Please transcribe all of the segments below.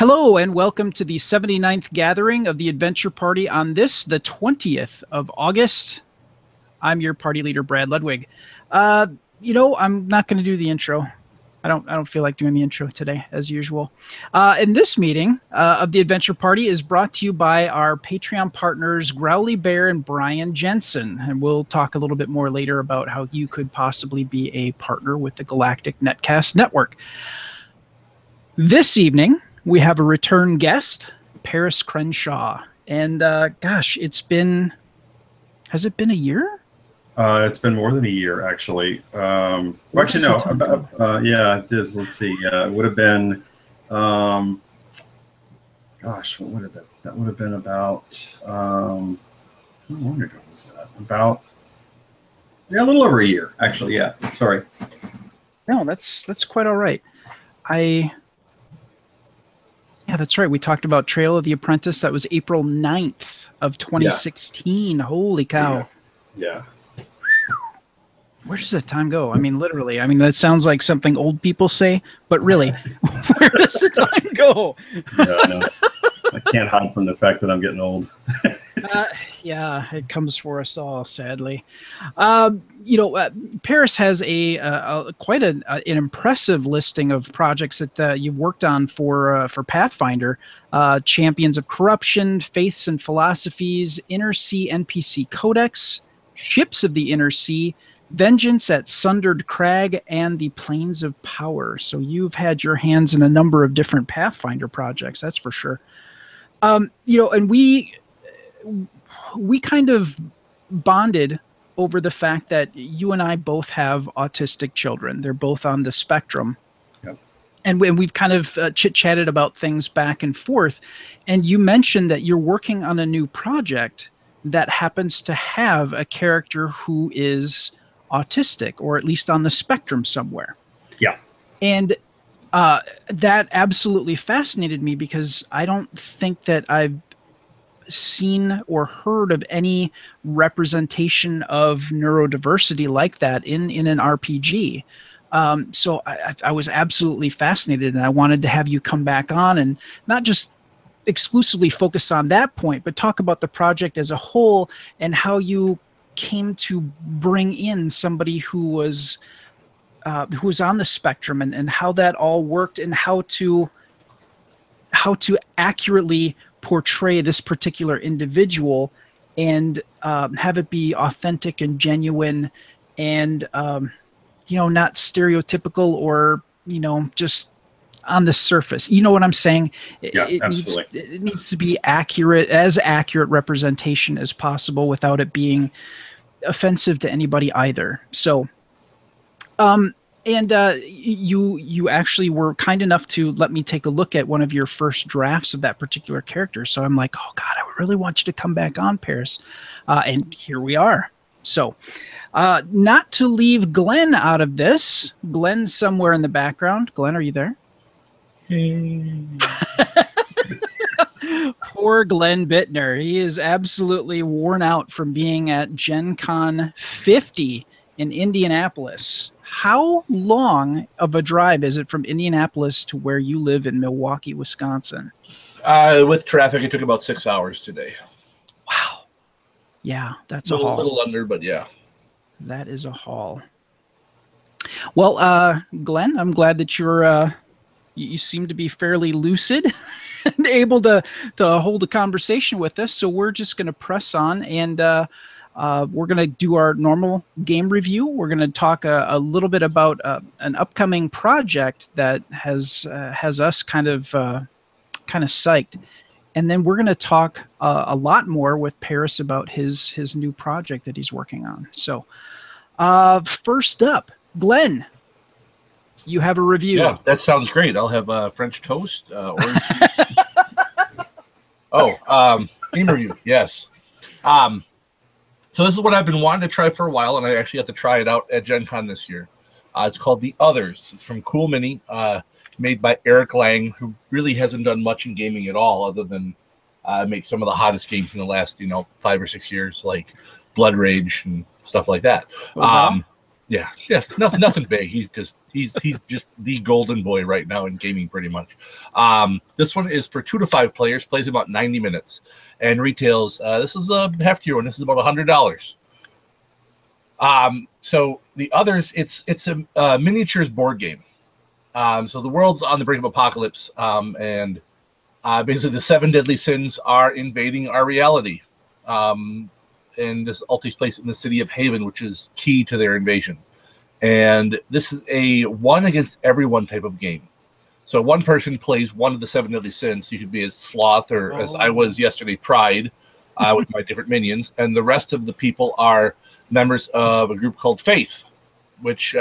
Hello and welcome to the 79th gathering of the Adventure Party on this, the 20th of August. I'm your party leader, Brad Ludwig. I'm not going to do the intro. I don't feel like doing the intro today, as usual. And this meeting of the Adventure Party is brought to you by our Patreon partners, Growly Bear and Brian Jensen. And we'll talk a little bit more later about how you could possibly be a partner with the Galactic Netcast Network. This evening, we have a return guest, Paris Crenshaw. And has it been a year? It's been more than a year, actually. Yeah, it is. Let's see. It would have been, what would have been? That would have been about, how long ago was that? About, a little over a year, actually. Yeah, sorry. No, that's quite all right. Yeah, that's right. We talked about Trail of the Apprentice. That was April 9th of 2016. Yeah. Holy cow. Yeah. Where does that time go? I mean, literally. I mean, that sounds like something old people say, but really, where does the time go? No, I can't hide from the fact that I'm getting old. Yeah, it comes for us all, sadly. Paris has quite an impressive listing of projects that you've worked on for Pathfinder. Champions of Corruption, Faiths and Philosophies, Inner Sea NPC Codex, Ships of the Inner Sea, Vengeance at Sundered Crag, and the Plains of Power. So you've had your hands in a number of different Pathfinder projects, that's for sure. And we kind of bonded over the fact that you and I both have autistic children. They're both on the spectrum. Yep. And we've kind of chit-chatted about things back and forth. And you mentioned that you're working on a new project that happens to have a character who is autistic, or at least on the spectrum somewhere. Yeah. And that absolutely fascinated me because I don't think that I've seen or heard of any representation of neurodiversity like that in an RPG. So I was absolutely fascinated, and I wanted to have you come back on and not just exclusively focus on that point, but talk about the project as a whole and how you came to bring in somebody who was on the spectrum, and how that all worked, and how to accurately portray this particular individual and have it be authentic and genuine and not stereotypical or just on the surface. You know what I'm saying? Absolutely. It needs to be as accurate representation as possible without it being offensive to anybody either. So you actually were kind enough to let me take a look at one of your first drafts of that particular character. So I'm like, oh God, I really want you to come back on, Paris. And here we are. So not to leave Glenn out of this. Glenn's somewhere in the background. Glenn, are you there? Poor Glenn Bittner. He is absolutely worn out from being at Gen Con 50 in Indianapolis. How long of a drive is it from Indianapolis to where you live in Milwaukee, Wisconsin? With traffic, it took about 6 hours today. Wow. Yeah, that's a haul. A little under, but yeah. That is a haul. Well, Glenn, I'm glad that you seem to be fairly lucid and able to hold a conversation with us. So we're just going to press on, and we're going to do our normal game review. We're going to talk a little bit about an upcoming project that has us kind of psyched. And then we're going to talk a lot more with Paris about his new project that he's working on. So first up, Glenn, you have a review. Yeah, that sounds great. I'll have French toast, orange juice. Game review, yes. So this is what I've been wanting to try for a while, and I actually got to try it out at Gen Con this year. It's called The Others. It's from Cool Mini, made by Eric Lang, who really hasn't done much in gaming at all other than make some of the hottest games in the last 5 or 6 years, like Blood Rage and stuff like that. Yeah, nothing big. He's just the golden boy right now in gaming, pretty much. This one is for 2 to 5 players, plays about 90 minutes, and retails. This is a heftier one. This is about $100. So the others, it's a miniatures board game. So the world's on the brink of apocalypse, and basically the 7 deadly sins are invading our reality. And this all takes place in the city of Haven, which is key to their invasion. And this is a one against everyone type of game. So one person plays one of the 7 deadly sins. You could be as Sloth or as I was yesterday, Pride, with my different minions. And the rest of the people are members of a group called Faith, which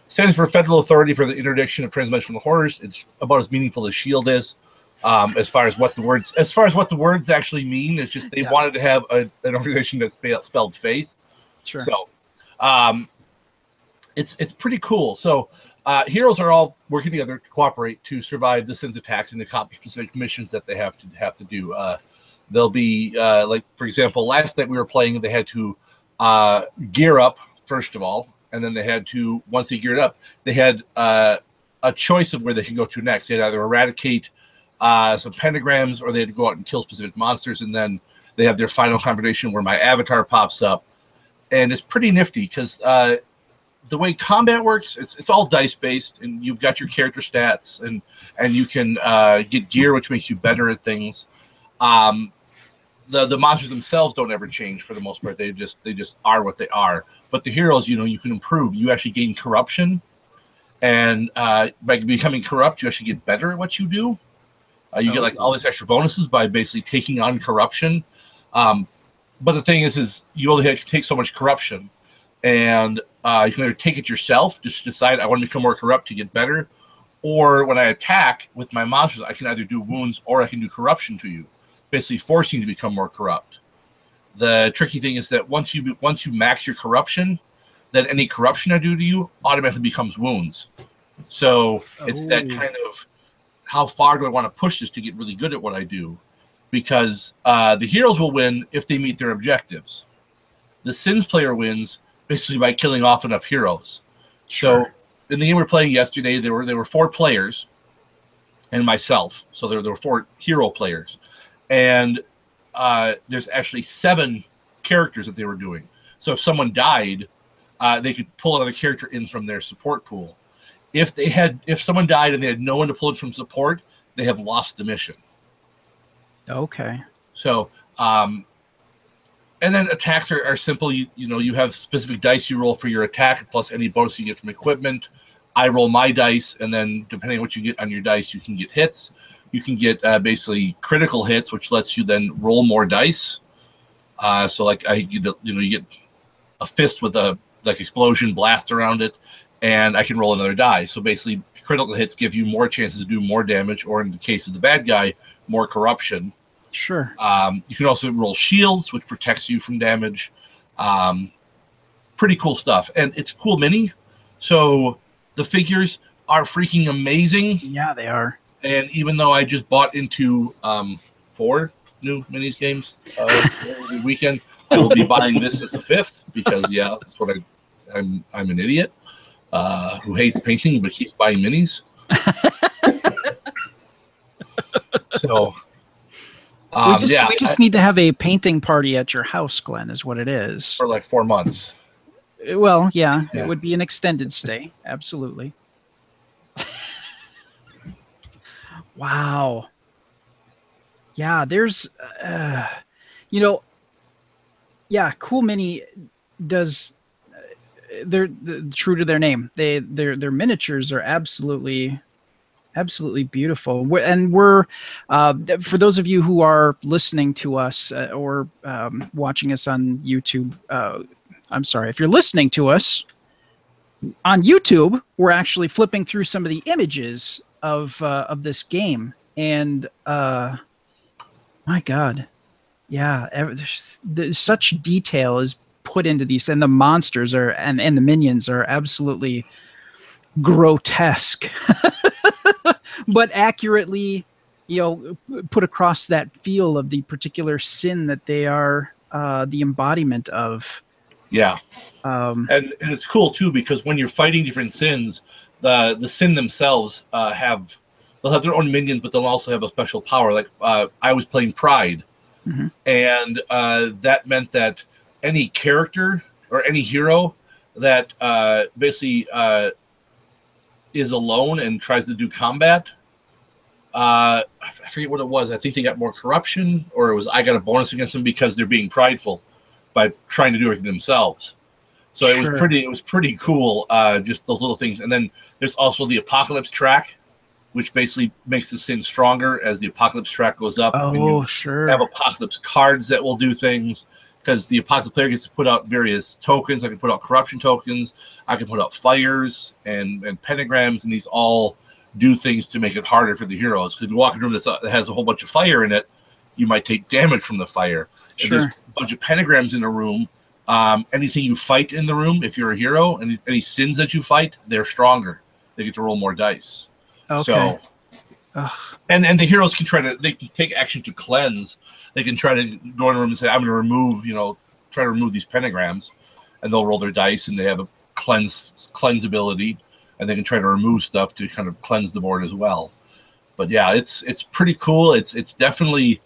stands for Federal Authority for the Interdiction of Transdimensional Horrors. It's about as meaningful as SHIELD is. As far as what the words actually mean, it's just they wanted to have an organization that spelled faith. Sure. So, it's pretty cool. So, heroes are all working together to cooperate to survive the sins attacks and accomplish specific missions that they have to do. They'll be like, for example, last night we were playing. They had to gear up first of all, and then they had to, once they geared up, they had a choice of where they could go to next. They had either eradicate some pentagrams, or they had to go out and kill specific monsters, and then they have their final confrontation where my avatar pops up, and it's pretty nifty because the way combat works, it's all dice based, and you've got your character stats, and you can get gear which makes you better at things. The monsters themselves don't ever change for the most part. They just are what they are. But the heroes, you can improve. You actually gain corruption, and by becoming corrupt, you actually get better at what you do. You get like all these extra bonuses by basically taking on corruption. But the thing is you only have to take so much corruption, and you can either take it yourself, just decide I want to become more corrupt to get better, or when I attack with my monsters, I can either do wounds or I can do corruption to you, basically forcing you to become more corrupt. The tricky thing is that once you max your corruption, then any corruption I do to you automatically becomes wounds. So it's that kind of, how far do I want to push this to get really good at what I do? Because the heroes will win if they meet their objectives. The sins player wins basically by killing off enough heroes. Sure. So in the game we were playing yesterday, there were 4 players and myself. So there were 4 hero players. And there's actually 7 characters that they were doing. So if someone died, they could pull another character in from their support pool. If someone died and they had no one to pull it from support, they have lost the mission. Okay. So, and then attacks are simple. You have specific dice you roll for your attack, plus any bonus you get from equipment. I roll my dice, and then depending on what you get on your dice, you can get hits. You can get basically critical hits, which lets you then roll more dice. So like you get a fist with a explosion blast around it, and I can roll another die. So basically, critical hits give you more chances to do more damage, or in the case of the bad guy, more corruption. Sure. You can also roll shields, which protects you from damage. Pretty cool stuff. And it's cool mini. So the figures are freaking amazing. Yeah, they are. And even though I just bought into 4 new minis games every weekend, I will be buying this as a 5th because, that's what I'm an idiot who hates painting but keeps buying minis. So we just need to have a painting party at your house, Glenn, is what it is. For like 4 months. Well, yeah, it would be an extended stay. Absolutely. Wow. Yeah, there's, Cool Mini does. They're true to their name. Their miniatures are absolutely beautiful. And we're for those of you who are listening to us or watching us on YouTube. I'm sorry, if you're listening to us on YouTube, we're actually flipping through some of the images of this game, and my God, there's such detail is put into these, and the monsters and the minions are absolutely grotesque, but accurately, put across that feel of the particular sin that they are the embodiment of. Yeah. Um, And it's cool too because when you're fighting different sins, the sin themselves they'll have their own minions, but they'll also have a special power. Like I was playing Pride, mhm. and that meant that any character or any hero that basically is alone and tries to do combat. I forget what it was. I think they got more corruption, or it was I got a bonus against them because they're being prideful by trying to do everything themselves. So Sure. it was pretty cool. Just those little things, and then there's also the apocalypse track, which basically makes the sin stronger as the apocalypse track goes up. And Oh, you sure. have apocalypse cards that will do things because the apocalypse player gets to put out various tokens. I can put out corruption tokens. I can put out fires and pentagrams, and these all do things to make it harder for the heroes. Because you walk in a room that has a whole bunch of fire in it, you might take damage from the fire. If Sure. there's a bunch of pentagrams in a room, anything you fight in the room, if you're a hero, and any sins that you fight, they're stronger. They get to roll more dice. Okay. So, Ugh. and the heroes can they can take action to cleanse. They can try to go in a room and say, I'm going to remove, try to remove these pentagrams, and they'll roll their dice, and they have a cleanse ability, and they can try to remove stuff to kind of cleanse the board as well. But yeah, it's pretty cool. It's definitely.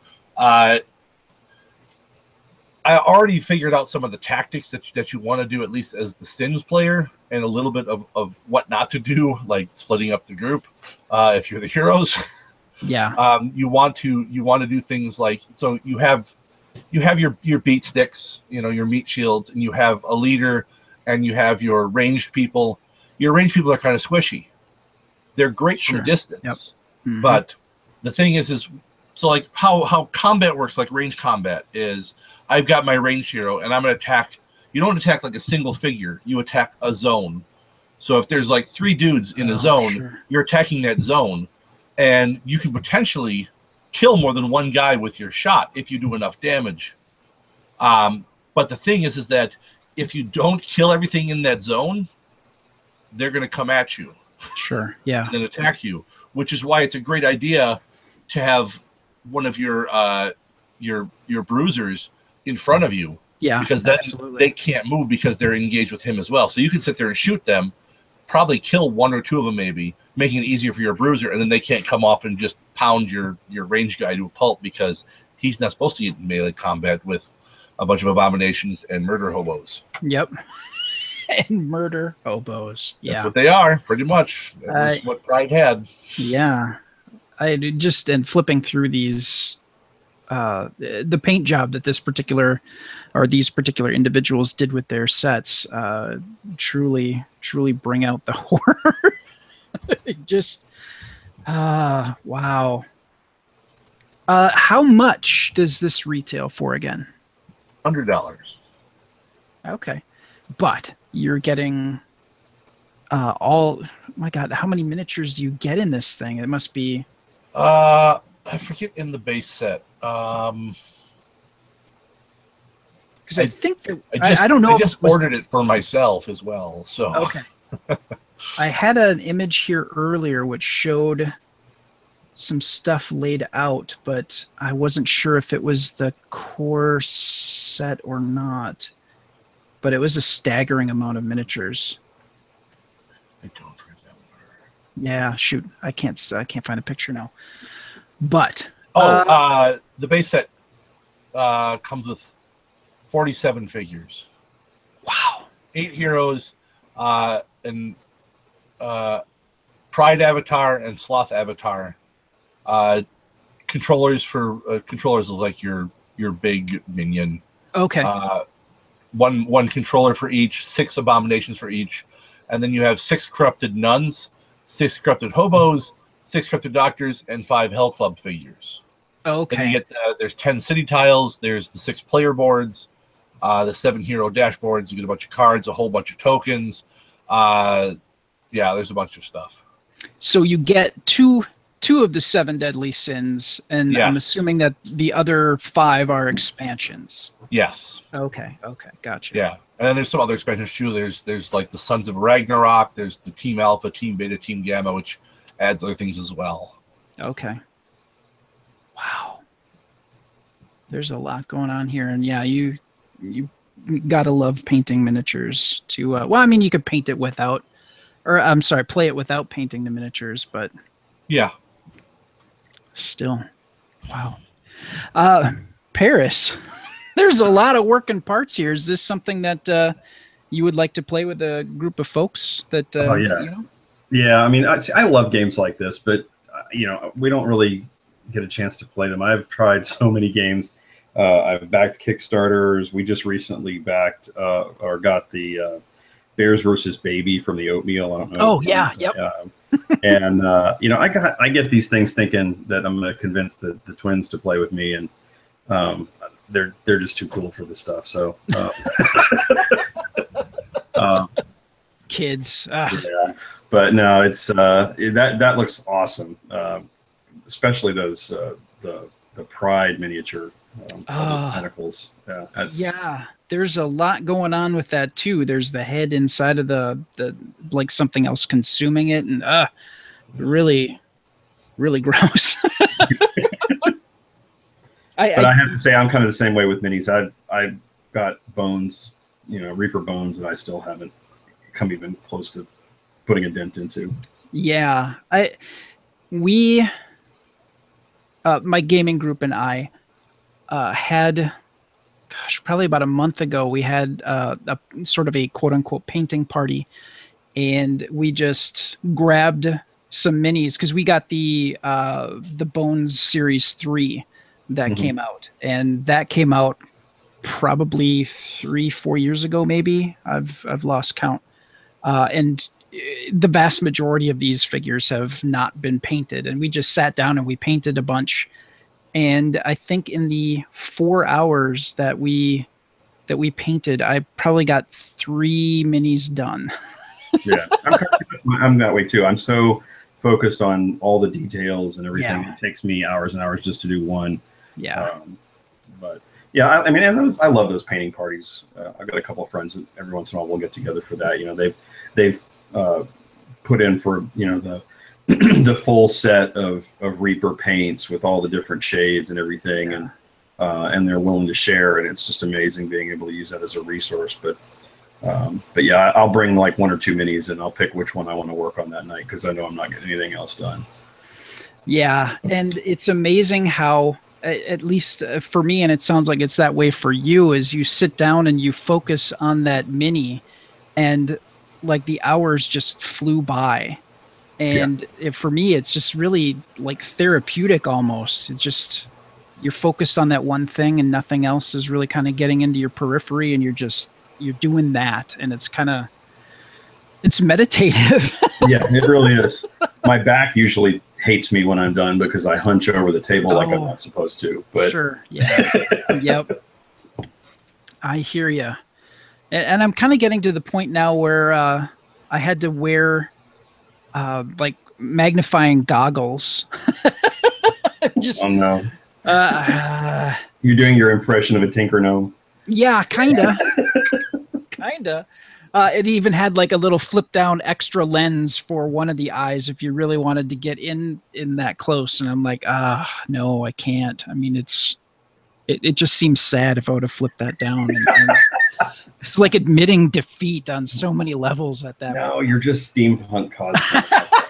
I already figured out some of the tactics that you want to do, at least as the Sins player, and a little bit of what not to do, like splitting up the group if you're the heroes. Yeah. You want to do things like, so you have your beat sticks, your meat shields, and you have a leader, and you have your ranged people. Your ranged people are kind of squishy. They're great Sure. from distance, Yep. Mhm. but the thing is so like how combat works, like range combat is, I've got my ranged hero, and I'm going to attack. You don't attack like a single figure. You attack a zone. So if there's like 3 dudes in a zone, sure. you're attacking that zone, and you can potentially kill more than one guy with your shot if you do enough damage. But the thing is that if you don't kill everything in that zone, they're going to come at you Sure. Yeah. and then attack you, which is why it's a great idea to have one of your bruisers in front of you. Yeah. Because then absolutely. they can't move because they're engaged with him as well. So you can sit there and shoot them, probably kill 1 or 2 of them maybe, making it easier for your bruiser, and then they can't come off and just pound your range guy to a pulp because he's not supposed to get in melee combat with a bunch of abominations and murder hobos. Yep. And murder hobos. That's Yeah. what they are, pretty much. That's what Pride had. Yeah. I just, and flipping through these, the paint job that these particular individuals did with their sets, truly bring out the horror. Just, wow. How much does this retail for again? $100. Okay. But you're getting all, my God, how many miniatures do you get in this thing? It must be. I forget in the base set. Because I think that I don't know. I just ordered it for myself as well. So okay. I had an image here earlier which showed some stuff laid out, but I wasn't sure if it was the core set or not. But it was a staggering amount of miniatures. I don't remember. Yeah, shoot, I can't find a picture now. But the base set comes with 47 figures. Wow. 8 heroes, and Pride Avatar and Sloth Avatar. Controllers is like your big minion. Okay. One controller for each, 6 abominations for each, and then you have 6 corrupted nuns, 6 corrupted hobos, 6 corrupted doctors, and 5 Hell Club figures. Okay. Then you get there's 10 city tiles, there's the 6 player boards, the 7 hero dashboards. You get a bunch of cards, a whole bunch of tokens. Yeah, there's a bunch of stuff. So you get two of the 7 deadly sins, and Yes. I'm assuming that the other 5 are expansions. Yes. Okay, gotcha. Yeah, and then there's some other expansions too. There's like the Sons of Ragnarok. There's the Team Alpha, Team Beta, Team Gamma, which adds other things as well. Okay. Wow. There's a lot going on here, and yeah, you gotta love painting miniatures to, well, I mean, you could paint it without, or I'm sorry, play it without painting the miniatures, but Yeah. still, wow. Paris, there's a lot of working parts here. Is this something that you would like to play with a group of folks that, Oh, yeah. you know? Yeah, I mean, I love games like this, but, you know, we don't really get a chance to play them. I've tried so many games. I've backed Kickstarters. We just recently backed or got the Bears versus Baby from the Oatmeal. I don't know. Oh, yeah, yep. And you know, I get these things thinking that I'm going to convince the twins to play with me, and they're just too cool for this stuff. So Kids. yeah, but no, it's that looks awesome, especially those the Pride miniature. All those tentacles. Yeah, there's a lot going on with that too. There's the head inside of the like something else consuming it, and really gross. But I have to say, I'm kind of the same way with minis. I've got bones, you know, Reaper bones, that I still haven't come even close to putting a dent into. Yeah, my gaming group and I had, gosh, probably about a month ago, we had a sort of a quote unquote painting party, and we just grabbed some minis because we got the Bones Series 3 that came out, and that came out probably 3-4 years ago, maybe. I've lost count, and the vast majority of these figures have not been painted, and we just sat down and we painted a bunch. And I think in the 4 hours that we painted, I probably got 3 minis done. Yeah, I'm that way too. I'm so focused on all the details and everything. Yeah. It takes me hours and hours just to do one. Yeah. But yeah, I mean, and I love those painting parties. I've got a couple of friends that every once in a while we'll get together for that. You know, they've put in for, you know, the the full set of Reaper paints with all the different shades and everything, and they're willing to share, and it's just amazing being able to use that as a resource. But yeah, I'll bring like 1 or 2 minis, and I'll pick which one I want to work on that night because I know I'm not getting anything else done. Yeah, and it's amazing how, at least for me, and it sounds like it's that way for you, is you sit down and you focus on that mini, and like the hours just flew by. And for me, it's just really like therapeutic almost. It's just, you're focused on that one thing and nothing else is really kind of getting into your periphery, and you're doing that. And it's it's meditative. Yeah, it really is. My back usually hates me when I'm done because I hunch over the table like I'm not supposed to. But sure. Yeah. Yep. I hear you. And I'm kind of getting to the point now where I had to wear like magnifying goggles. Oh no. You're doing your impression of a tinker gnome. Yeah, kinda. It even had like a little flip down extra lens for one of the eyes if you really wanted to get in that close. And I'm like, no, I can't. I mean, it just seems sad if I would have flipped that down. And it's like admitting defeat on so many levels at that point. You're just steampunk cosplay.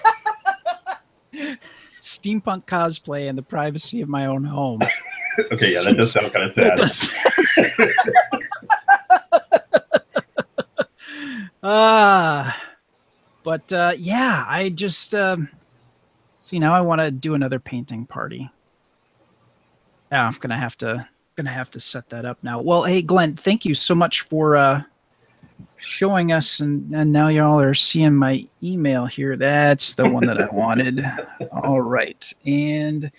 Steampunk cosplay in the privacy of my own home. Okay, yeah, that does sound kind of sad. But yeah, I just see, now I want to do another painting party. Yeah, I'm gonna have to set that up now. Well, hey Glenn, thank you so much for showing us, and now y'all are seeing my email here. That's the one that I wanted. All right, and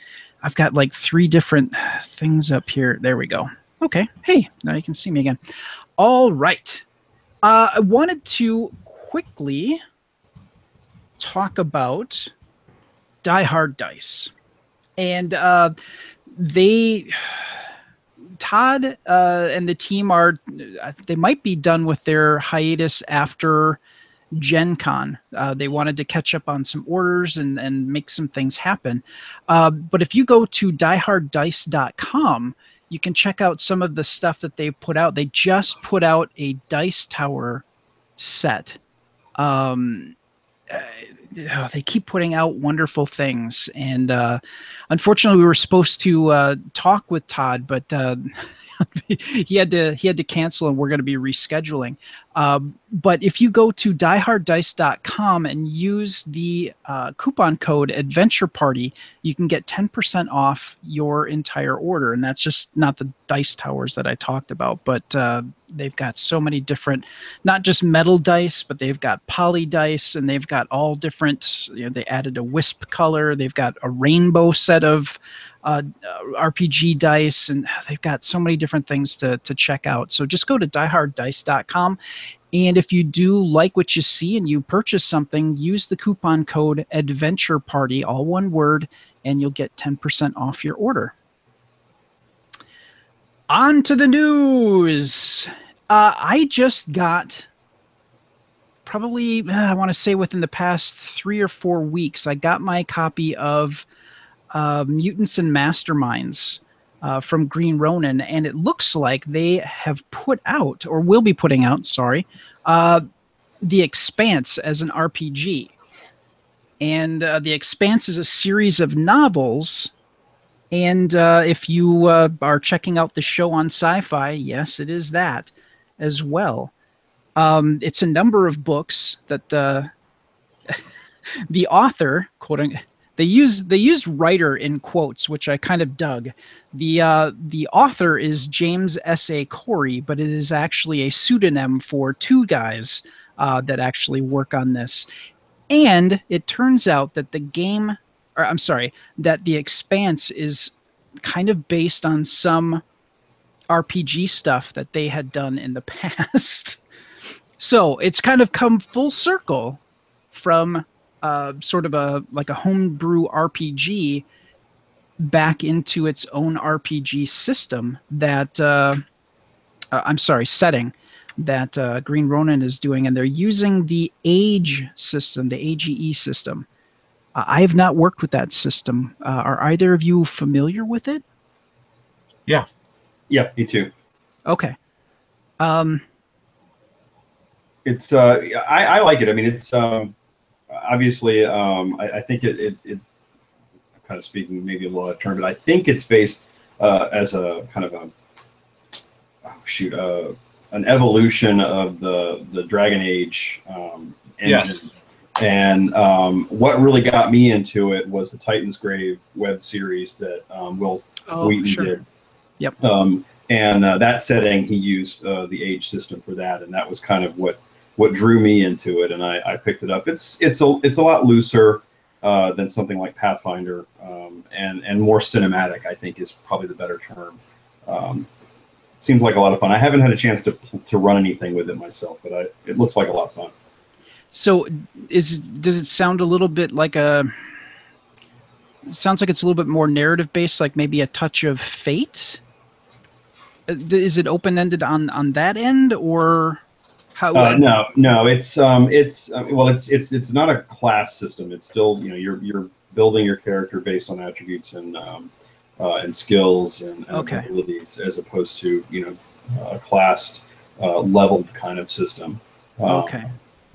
I've got like 3 different things up here. There we go. Okay, hey, now you can see me again. All right, I wanted to quickly talk about Die Hard Dice, and Todd and the team they might be done with their hiatus after Gen Con. They wanted to catch up on some orders and make some things happen. But if you go to dieharddice.com, you can check out some of the stuff that they put out. They just put out a Dice Tower set. They keep putting out wonderful things, and unfortunately, we were supposed to talk with Todd, but he had to cancel, and we're going to be rescheduling. But if you go to dieharddice.com and use the coupon code Adventure Party, you can get 10% off your entire order, and that's just not the dice towers that I talked about, but they've got so many different, not just metal dice, but they've got poly dice, and they've got all different. They added a wisp color. They've got a rainbow set of RPG dice, and they've got so many different things to check out. So just go to dieharddice.com, and if you do like what you see and you purchase something, use the coupon code Adventure Party, all one word, and you'll get 10% off your order. On to the news. I just got, probably, I want to say within the past 3 or 4 weeks, I got my copy of Mutants and Masterminds from Green Ronin, and it looks like they have put out, or will be putting out, sorry, The Expanse as an RPG. And The Expanse is a series of novels. And if you are checking out the show on Sci-Fi, yes, it is that as well. It's a number of books that the author, quoting, they used writer in quotes, which I kind of dug. The author is James S.A. Corey, but it is actually a pseudonym for 2 guys that actually work on this. And it turns out that that The Expanse is kind of based on some RPG stuff that they had done in the past. So it's kind of come full circle from sort of a homebrew RPG back into its own RPG system that setting that Green Ronin is doing, and they're using the Age system, the AGE system. I have not worked with that system. Are either of you familiar with it? Yeah, me too. Okay. It's I like it. I mean, it's obviously I think it I'm kind of speaking maybe a little out of turn, but I think it's based as a kind of an evolution of the Dragon Age engine. Yes. And what really got me into it was the Titan's Grave web series that Will Wheaton did. Yep. And that setting, he used the Age system for that, and that was kind of what drew me into it, and I picked it up. It's a lot looser than something like Pathfinder, and more cinematic, I think, is probably the better term. Seems like a lot of fun. I haven't had a chance to run anything with it myself, but it looks like a lot of fun. So does it sound a little bit like it sounds like it's a little bit more narrative based, like maybe a touch of Fate? Is it open-ended on that end, or how? No, it's not a class system. It's still, you're building your character based on attributes and skills and abilities, as opposed to a classed leveled kind of system. Okay.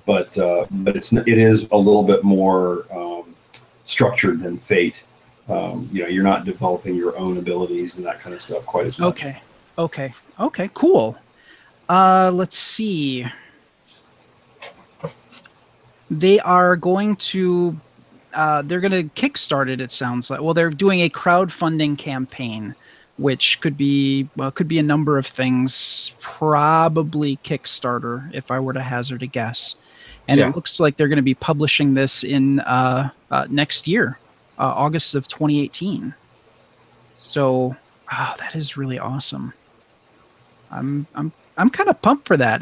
But it is a little bit more structured than Fate. You're not developing your own abilities and that kind of stuff quite as much. Okay, cool. Let's see. They are going to kickstart it sounds like. Well, they're doing a crowdfunding campaign, which could be a number of things. Probably Kickstarter, if I were to hazard a guess. And It looks like they're going to be publishing this in next year, August of 2018. So, that is really awesome. I'm kind of pumped for that.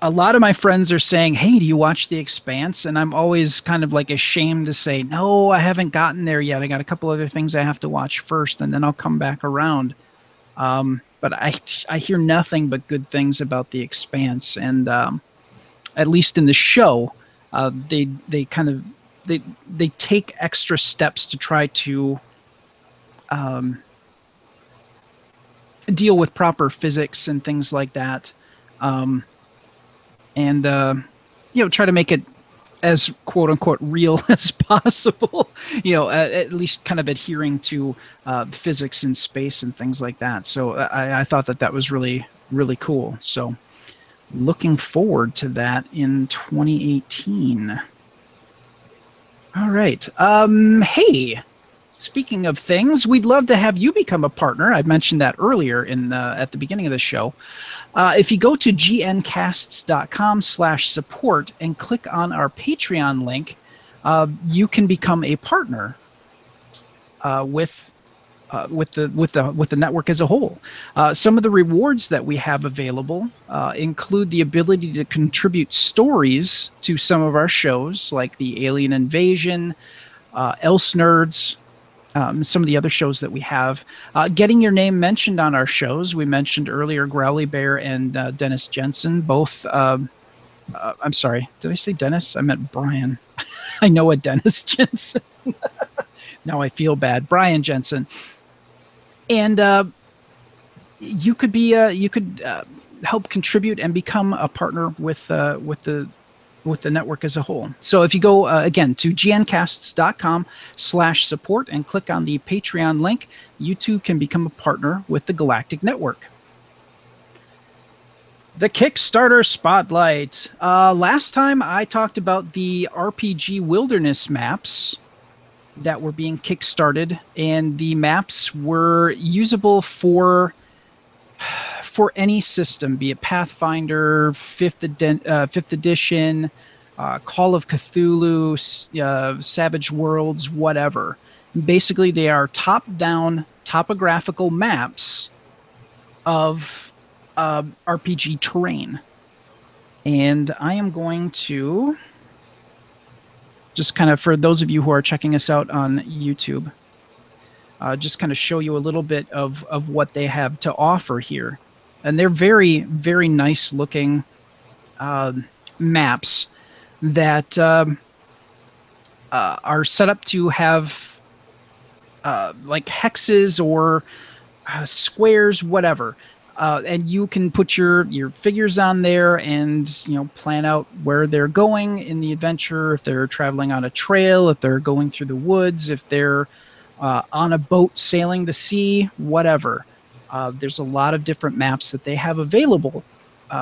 A lot of my friends are saying, "Hey, do you watch The Expanse?" And I'm always kind of like ashamed to say, "No, I haven't gotten there yet. I got a couple other things I have to watch first, and then I'll come back around." But I hear nothing but good things about The Expanse, and at least in the show, they take extra steps to try to deal with proper physics and things like that, and try to make it as quote unquote real as possible. At least kind of adhering to physics in space and things like that. So I thought that was really, really cool. So looking forward to that in 2018. All right. Hey, speaking of things, we'd love to have you become a partner. I mentioned that earlier at the beginning of the show. If you go to gncasts.com/support and click on our Patreon link, you can become a partner with the network as a whole. Some of the rewards that we have available include the ability to contribute stories to some of our shows, like the Alien Invasion, Else Nerds, some of the other shows that we have. Getting your name mentioned on our shows. We mentioned earlier Growly Bear and Dennis Jensen, both. I'm sorry, did I say Dennis? I meant Brian. I know a Dennis Jensen. Now I feel bad. Brian Jensen. And you could help contribute and become a partner with the network as a whole. So if you go again to gncasts.com/support and click on the Patreon link, you too can become a partner with the Galactic Network. The Kickstarter Spotlight. Last time I talked about the RPG Wilderness maps that were being kickstarted, and the maps were usable for any system, be it Pathfinder, 5th edition, Call of Cthulhu, Savage Worlds, whatever. Basically, they are top-down topographical maps of RPG terrain. And I am going to just kind of, for those of you who are checking us out on YouTube, just kind of show you a little bit of what they have to offer here. And they're very, very nice looking maps that are set up to have like hexes or squares, whatever. And you can put your figures on there and plan out where they're going in the adventure, if they're traveling on a trail, if they're going through the woods, if they're on a boat sailing the sea, whatever. There's a lot of different maps that they have available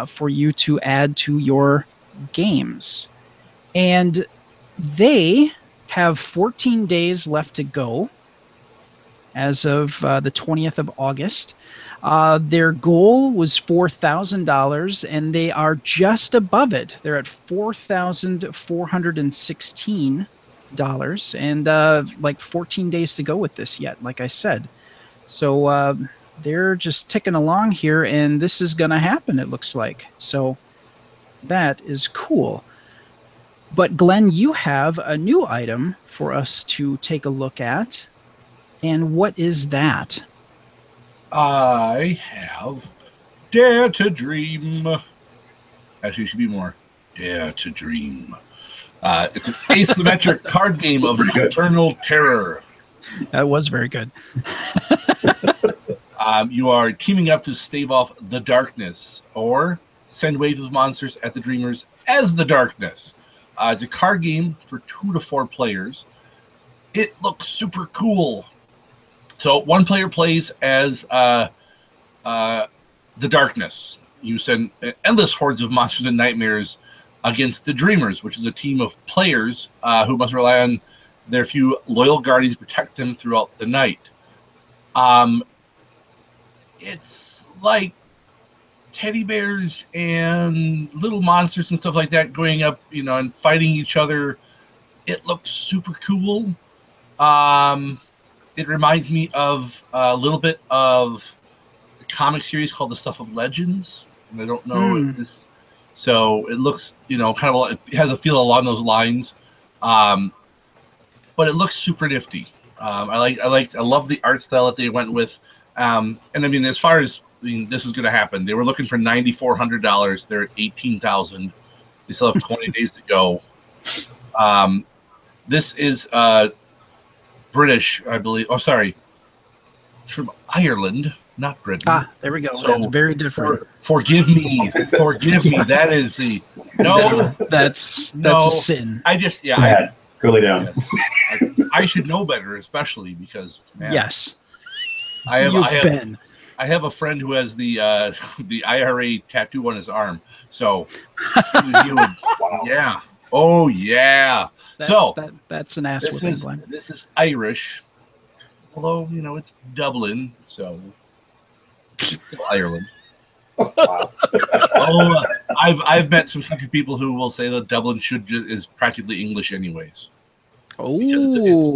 for you to add to your games. And they have 14 days left to go as of the 20th of August. Their goal was $4,000, and they are just above it. They're at $4,416, and like 14 days to go with this yet, like I said. So they're just ticking along here, and this is going to happen, it looks like. So that is cool. But Glenn, you have a new item for us to take a look at. And what is that? I have Dare to Dream. Actually, it should be more Dare to Dream. It's an asymmetric card game of nocturnal terror. That was very good. You are teaming up to stave off the darkness or send waves of monsters at the dreamers as the darkness. It's a card game for 2 to 4 players. It looks super cool. So one player plays as the darkness. You send endless hordes of monsters and nightmares against the Dreamers, which is a team of players who must rely on their few loyal guardians to protect them throughout the night. It's like teddy bears and little monsters and stuff like that going up, and fighting each other. It looks super cool. It reminds me of a little bit of a comic series called The Stuff of Legends, and I don't know if this. So it looks, kind of like, it has a feel along those lines, but it looks super nifty. I love the art style that they went with, and I mean, as far as this is going to happen, they were looking for $9,400. They're at $18,000. They still have 20 days to go. This is British, I believe. Oh, sorry. It's from Ireland. not Britain. Ah, there we go. So That's very different. Forgive me. Forgive me. That is the That's no, a sin. I just Go lay down. Yes. I should know better, especially because Yes, I have been. I have a friend who has the IRA tattoo on his arm. So he would, yeah. Oh yeah. That's an ass whipping, Glenn. This is Irish. Although, it's Dublin, so it's still Ireland. Wow. I've met some country people who will say that Dublin is practically English anyways. Oh,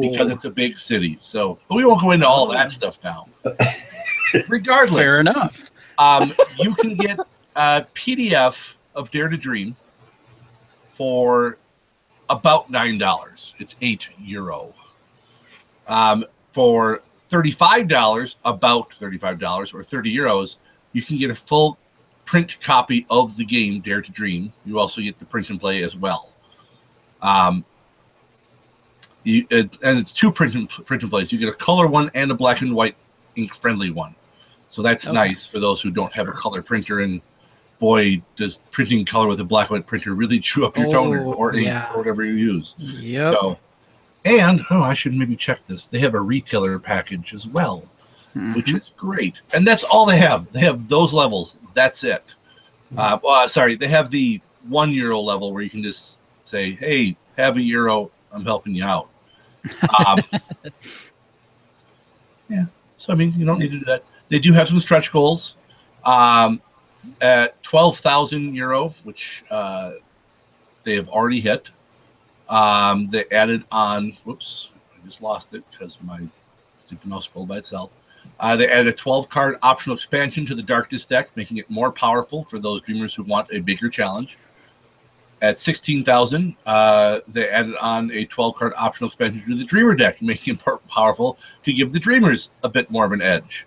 because it's a big city. So, but we won't go into all that stuff now. Regardless, fair enough. You can get a PDF of Dare to Dream for about $9. It's €8. For $35, about $35 or €30, you can get a full print copy of the game Dare to Dream. You also get the print and play as well. And it's two print and plays. You get a color one and a black and white ink friendly one. So that's nice for those who don't have a color printer. And boy, does printing color with a black and white printer really chew up your toner or ink or whatever you use. Yep. So, and I should maybe check this. They have a retailer package as well, which is great. And that's all they have. They have those levels. That's it. They have the €1 level where you can just say, "Hey, have €1. I'm helping you out." Yeah. So you don't need to do that. They do have some stretch goals at €12,000, which they have already hit. They added on. Whoops, I just lost it because my stupid mouse scrolled by itself. They added a 12-card optional expansion to the Darkness deck, making it more powerful for those dreamers who want a bigger challenge. At 16,000, they added on a 12-card optional expansion to the Dreamer deck, making it more powerful to give the Dreamers a bit more of an edge.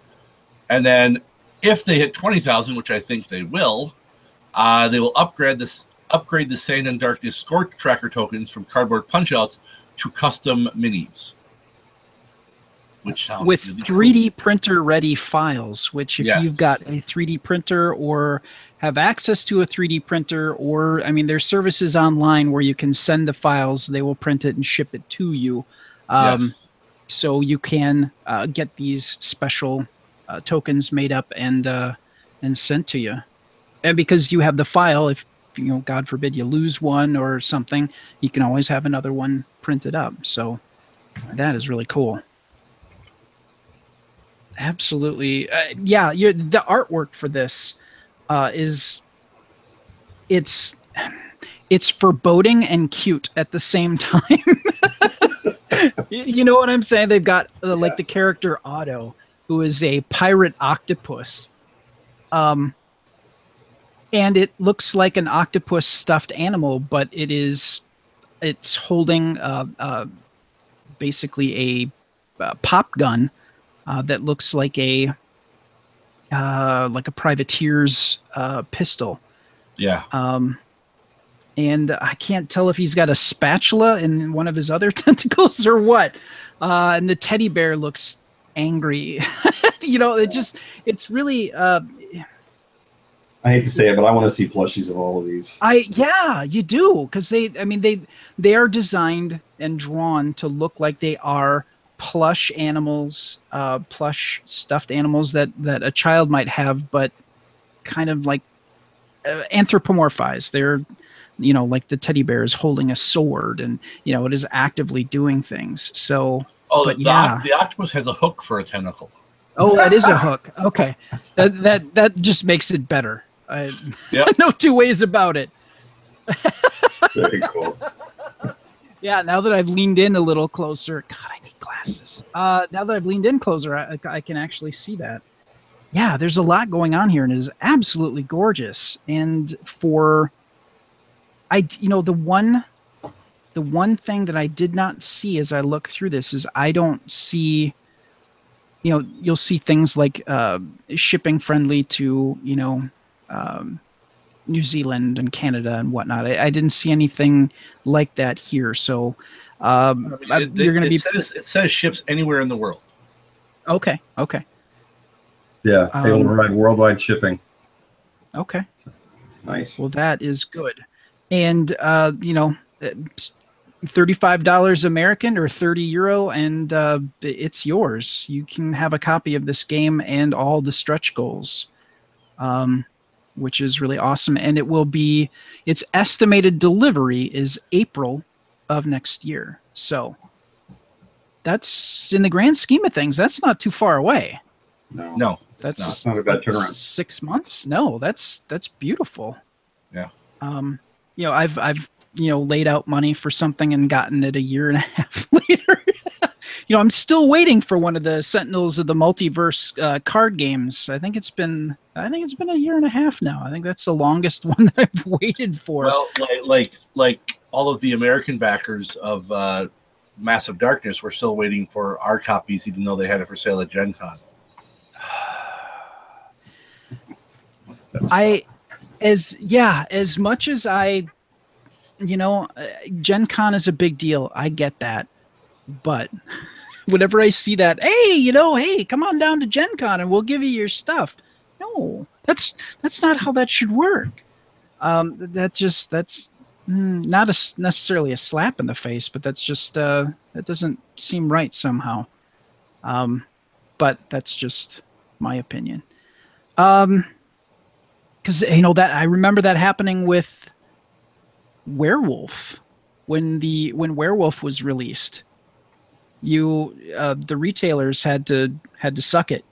And then, if they hit 20,000, which I think they will upgrade the Sand and Darkness score tracker tokens from cardboard punch-outs to custom minis. Which sounds with really 3D cool. printer ready files, which if you've got a 3D printer or have access to a 3D printer, or there's services online where you can send the files, they will print it and ship it to you. So you can get these special tokens made up and sent to you. And because you have the file, if God forbid you lose one or something, you can always have another one printed up. So that is really cool. Absolutely. The artwork for this it's foreboding and cute at the same time. You know what I'm saying? They've got like the character Otto, who is a pirate octopus. And it looks like an octopus stuffed animal, but it's holding basically a pop gun that looks like a privateer's pistol. Yeah. And I can't tell if he's got a spatula in one of his other tentacles or what. And the teddy bear looks angry. It's really. I hate to say it, but I want to see plushies of all of these. You do, because they are designed and drawn to look like they are plush animals, plush stuffed animals that a child might have, but kind of like anthropomorphized. They're, like the teddy bear is holding a sword, and it is actively doing things. So, the octopus has a hook for a tentacle. Oh, that is a hook. Okay, that just makes it better. No two ways about it. Very cool. Yeah, now that I've leaned in a little closer, God, I need glasses. Now that I've leaned in closer, I can actually see that. Yeah, there's a lot going on here, and it is absolutely gorgeous. And the one thing that I did not see as I look through this is I don't see. You'll see things like shipping friendly to New Zealand and Canada and whatnot. I didn't see anything like that here. So you're going to be. It says ships anywhere in the world. Okay. Yeah, they will provide worldwide shipping. Okay. Nice. Well, that is good. And, you know, $35 American or 30 euro, and it's yours. You can have a copy of this game and all the stretch goals, which is really awesome. And it will be, its estimated delivery is April of next year. So that's, in the grand scheme of things, that's not too far away. No, that's not a bad turnaround. 6 months. No, that's beautiful. Yeah. You know, I've you know, laid out money for something and gotten it a year and a half later. You know, I'm still waiting for one of the Sentinels of the Multiverse card games. I think it's been a year and a half now. I think that's the longest one that I've waited for. Well, like all of the American backers of Massive Darkness, we're still waiting for our copies, even though they had it for sale at Gen Con. As much as I, you know, Gen Con is a big deal. I get that. But whenever I see that, hey, you know, hey, come on down to Gen Con and we'll give you your stuff. No, that's not how that should work. That's not necessarily a slap in the face, but that's just, that doesn't seem right somehow. But that's just my opinion. Because, you know, that I remember that happening with Werewolf when Werewolf was released. The retailers had to suck it,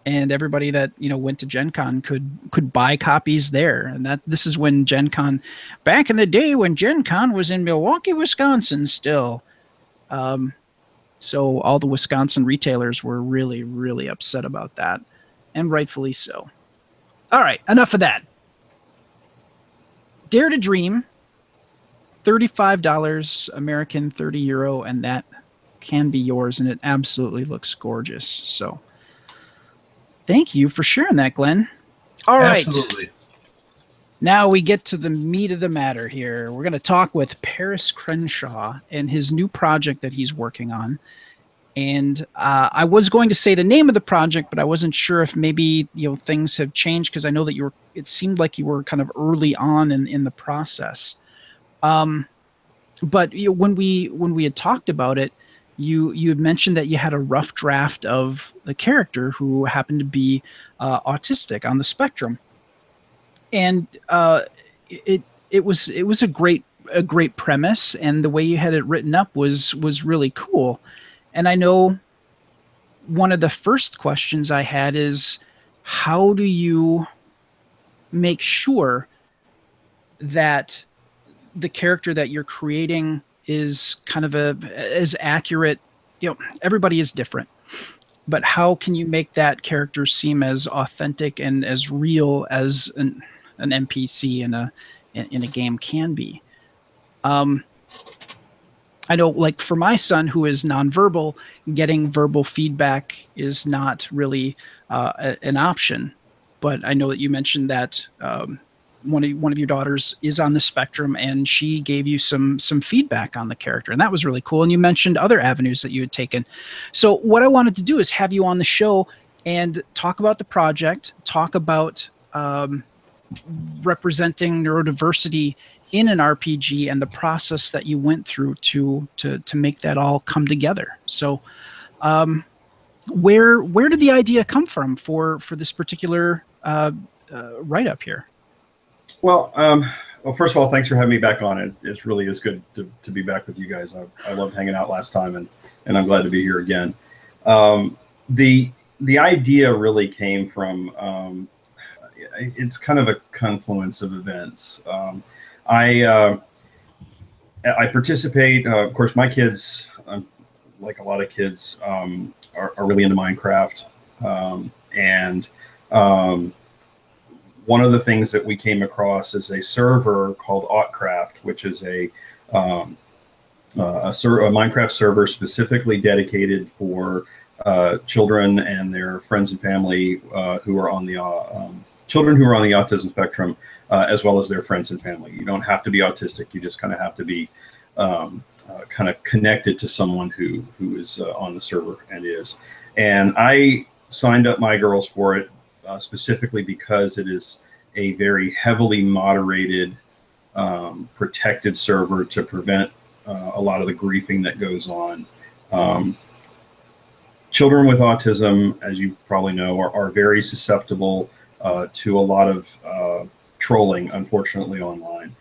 and everybody that, you know, went to Gen Con could buy copies there. And this is when Gen Con, back in the day when Gen Con was in Milwaukee, Wisconsin still. So all the Wisconsin retailers were really, really upset about that, and rightfully so. All right, enough of that. Dare to Dream, $35 American, 30 euro, and that can be yours, and it absolutely looks gorgeous. So thank you for sharing that, Glenn. All right. Absolutely. Now we get to the meat of the matter here. We're going to talk with Paris Crenshaw and his new project that he's working on. And I was going to say the name of the project, but I wasn't sure if maybe, you know, things have changed, because I know that it seemed like you were kind of early on in the process. But you know, when we had talked about it, you had mentioned that you had a rough draft of the character who happened to be autistic on the spectrum, and it was a great premise, and the way you had it written up was really cool. And I know one of the first questions I had is, how do you make sure that the character that you're creating is kind of as accurate? You know, everybody is different, but how can you make that character seem as authentic and as real as an NPC in a game can be? I know, like, for my son, who is nonverbal, getting verbal feedback is not really an option. But I know that you mentioned that one of your daughters is on the spectrum, and she gave you some feedback on the character, and that was really cool. And you mentioned other avenues that you had taken. So what I wanted to do is have you on the show and talk about the project, talk about representing neurodiversity in an RPG and the process that you went through to make that all come together. So where did the idea come from for this particular write-up here? Well, first of all, thanks for having me back on. It really is good to be back with you guys. I loved hanging out last time, and I'm glad to be here again. The idea really came from, it's kind of a confluence of events. I participate, of course, my kids, like a lot of kids, are really into Minecraft. And one of the things that we came across is a server called Autcraft, which is a Minecraft server specifically dedicated for children and their friends and family who are on the children who are on the autism spectrum, as well as their friends and family. You don't have to be autistic. You just kind of have to be kind of connected to someone who is on the server and is. And I signed up my girls for it specifically because it is a very heavily moderated, protected server to prevent a lot of the griefing that goes on. Children with autism, as you probably know, are very susceptible to a lot of trolling, unfortunately, online.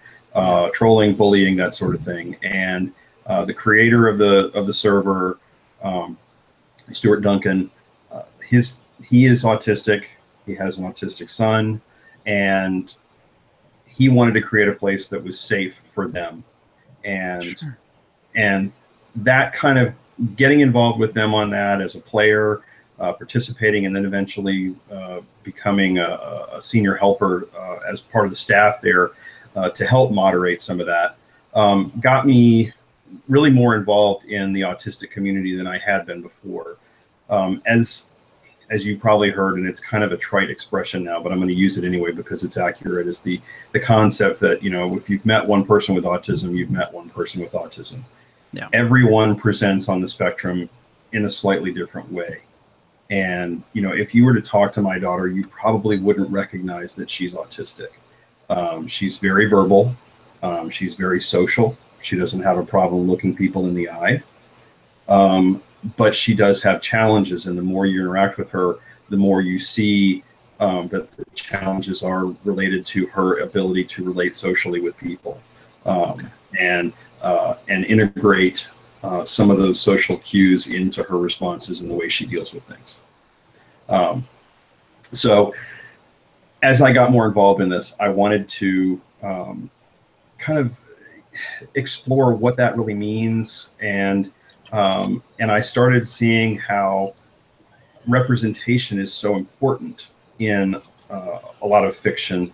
Trolling, bullying, that sort of thing. And the creator of the server, Stuart Duncan, he is autistic. He has an autistic son, and he wanted to create a place that was safe for them. And Sure. and that kind of getting involved with them on that as a player, participating, and then eventually becoming a senior helper as part of the staff there to help moderate some of that, got me really more involved in the autistic community than I had been before. As you probably heard, and it's kind of a trite expression now, but I'm going to use it anyway because it's accurate, is the concept that, if you've met one person with autism, you've met one person with autism. Yeah. Everyone presents on the spectrum in a slightly different way. And, if you were to talk to my daughter, you probably wouldn't recognize that she's autistic. She's very verbal. She's very social. She doesn't have a problem looking people in the eye. But she does have challenges, and the more you interact with her, the more you see that the challenges are related to her ability to relate socially with people, and integrate some of those social cues into her responses and the way she deals with things. So as I got more involved in this, I wanted to kind of explore what that really means, and I started seeing how representation is so important in a lot of fiction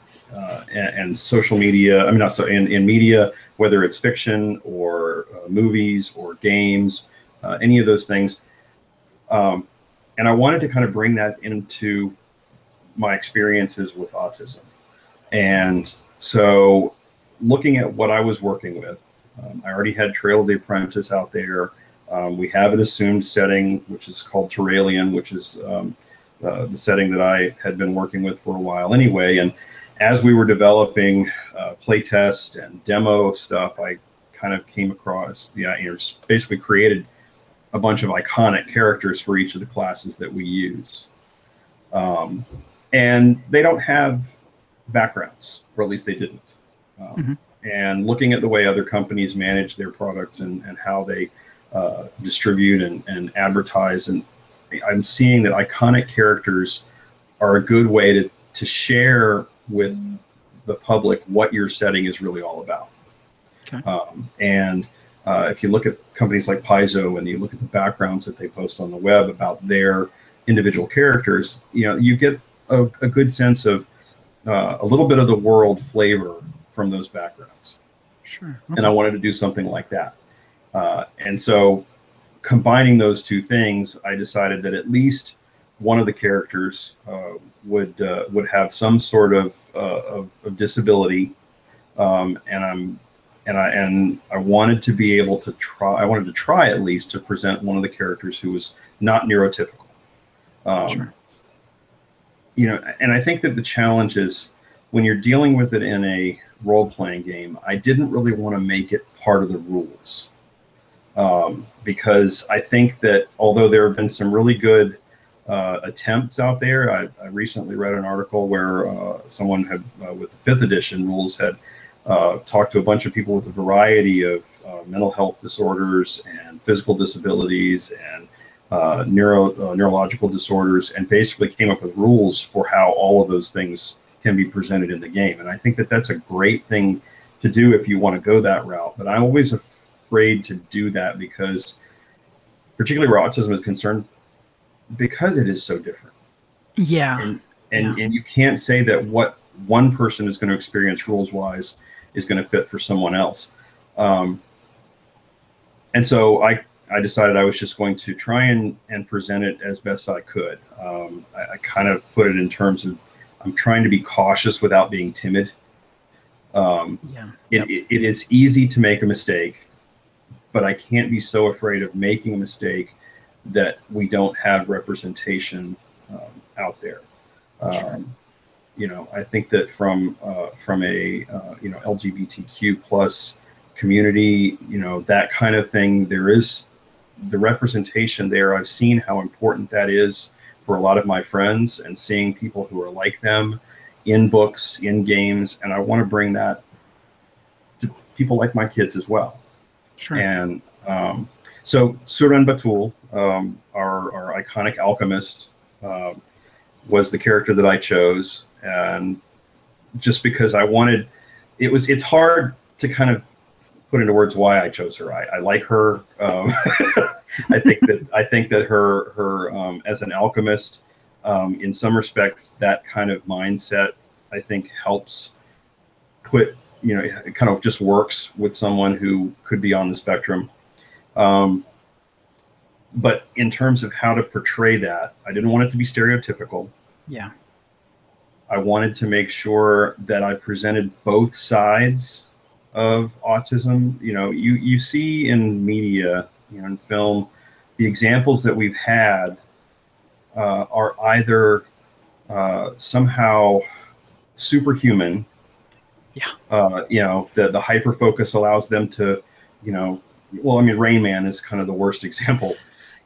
and social media. I mean, not so in media, whether it's fiction or movies or games, any of those things. And I wanted to kind of bring that into my experiences with autism. And so looking at what I was working with, I already had Trail of the Apprentice out there. We have an assumed setting, which is called Terralian, which is the setting that I had been working with for a while anyway. And as we were developing playtest and demo stuff, I kind of came across basically created a bunch of iconic characters for each of the classes that we use. And they don't have backgrounds, or at least they didn't. And looking at the way other companies manage their products and how they distribute and advertise, and I'm seeing that iconic characters are a good way to share with the public what your setting is really all about. Okay. And if you look at companies like Paizo and you look at the backgrounds that they post on the web about their individual characters, you get a good sense of a little bit of the world flavor from those backgrounds. Sure. And I wanted to do something like that. And so combining those two things, I decided that at least one of the characters would have some sort of disability, and I wanted to be able to try. I wanted to try at least to present one of the characters who was not neurotypical. Sure. And I think that the challenge is when you're dealing with it in a role-playing game, I didn't really want to make it part of the rules. Because I think that although there have been some really good attempts out there, I recently read an article where someone had, with the 5th edition rules, had talked to a bunch of people with a variety of mental health disorders and physical disabilities and neurological disorders, and basically came up with rules for how all of those things can be presented in the game. And I think that that's a great thing to do if you want to go that route. But I'm always afraid to do that because, particularly where autism is concerned, because it is so different. Yeah. And you can't say that what one person is going to experience rules wise is going to fit for someone else. And so I decided I was just going to try and present it as best I could. I kind of put it in terms of I'm trying to be cautious without being timid. It is easy to make a mistake, but I can't be so afraid of making a mistake that we don't have representation out there. I think that from a LGBTQ plus community, that kind of thing, there is the representation there. I've seen how important that is for a lot of my friends, and seeing people who are like them in books, in games, and I want to bring that to people like my kids as well. Sure. And so Suran Batul, our iconic alchemist, was the character that I chose, and just because I wanted, it's hard to kind of put into words why I chose her. I like her. I think that her as an alchemist, in some respects, that kind of mindset, I think, helps put, it kind of just works with someone who could be on the spectrum. But in terms of how to portray that, I didn't want it to be stereotypical. Yeah. I wanted to make sure that I presented both sides of autism. You see in media, in film, the examples that we've had are either somehow superhuman. Yeah. The hyper focus allows them to, Rain Man is kind of the worst example.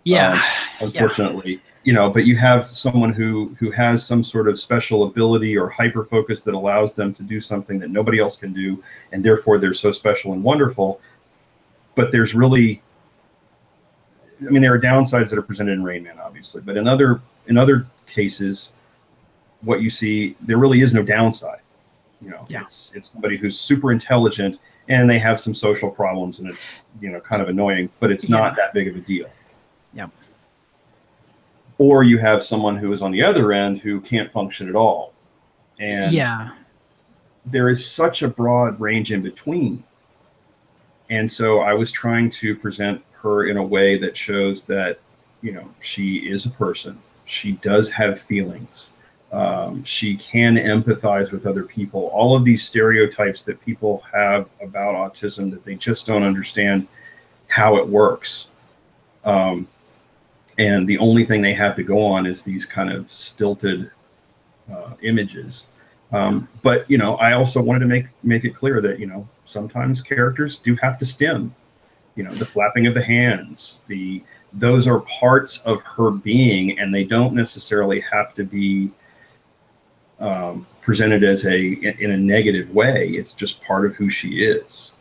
Yeah. Unfortunately. But you have someone who has some sort of special ability or hyper focus that allows them to do something that nobody else can do, and therefore they're so special and wonderful. But there's really, there are downsides that are presented in Rain Man, obviously, but in other cases, what you see, there really is no downside. It's somebody who's super intelligent and they have some social problems, and it's kind of annoying, but it's not that big of a deal. Yeah. Or you have someone who is on the other end who can't function at all. And there is such a broad range in between. And so I was trying to present her in a way that shows that, she is a person. She does have feelings. She can empathize with other people. All of these stereotypes that people have about autism, that they just don't understand how it works. And the only thing they have to go on is these kind of stilted images. But I also wanted to make it clear that sometimes characters do have to stim. The flapping of the hands, those are parts of her being, and they don't necessarily have to be presented as in a negative way. It's just part of who she is.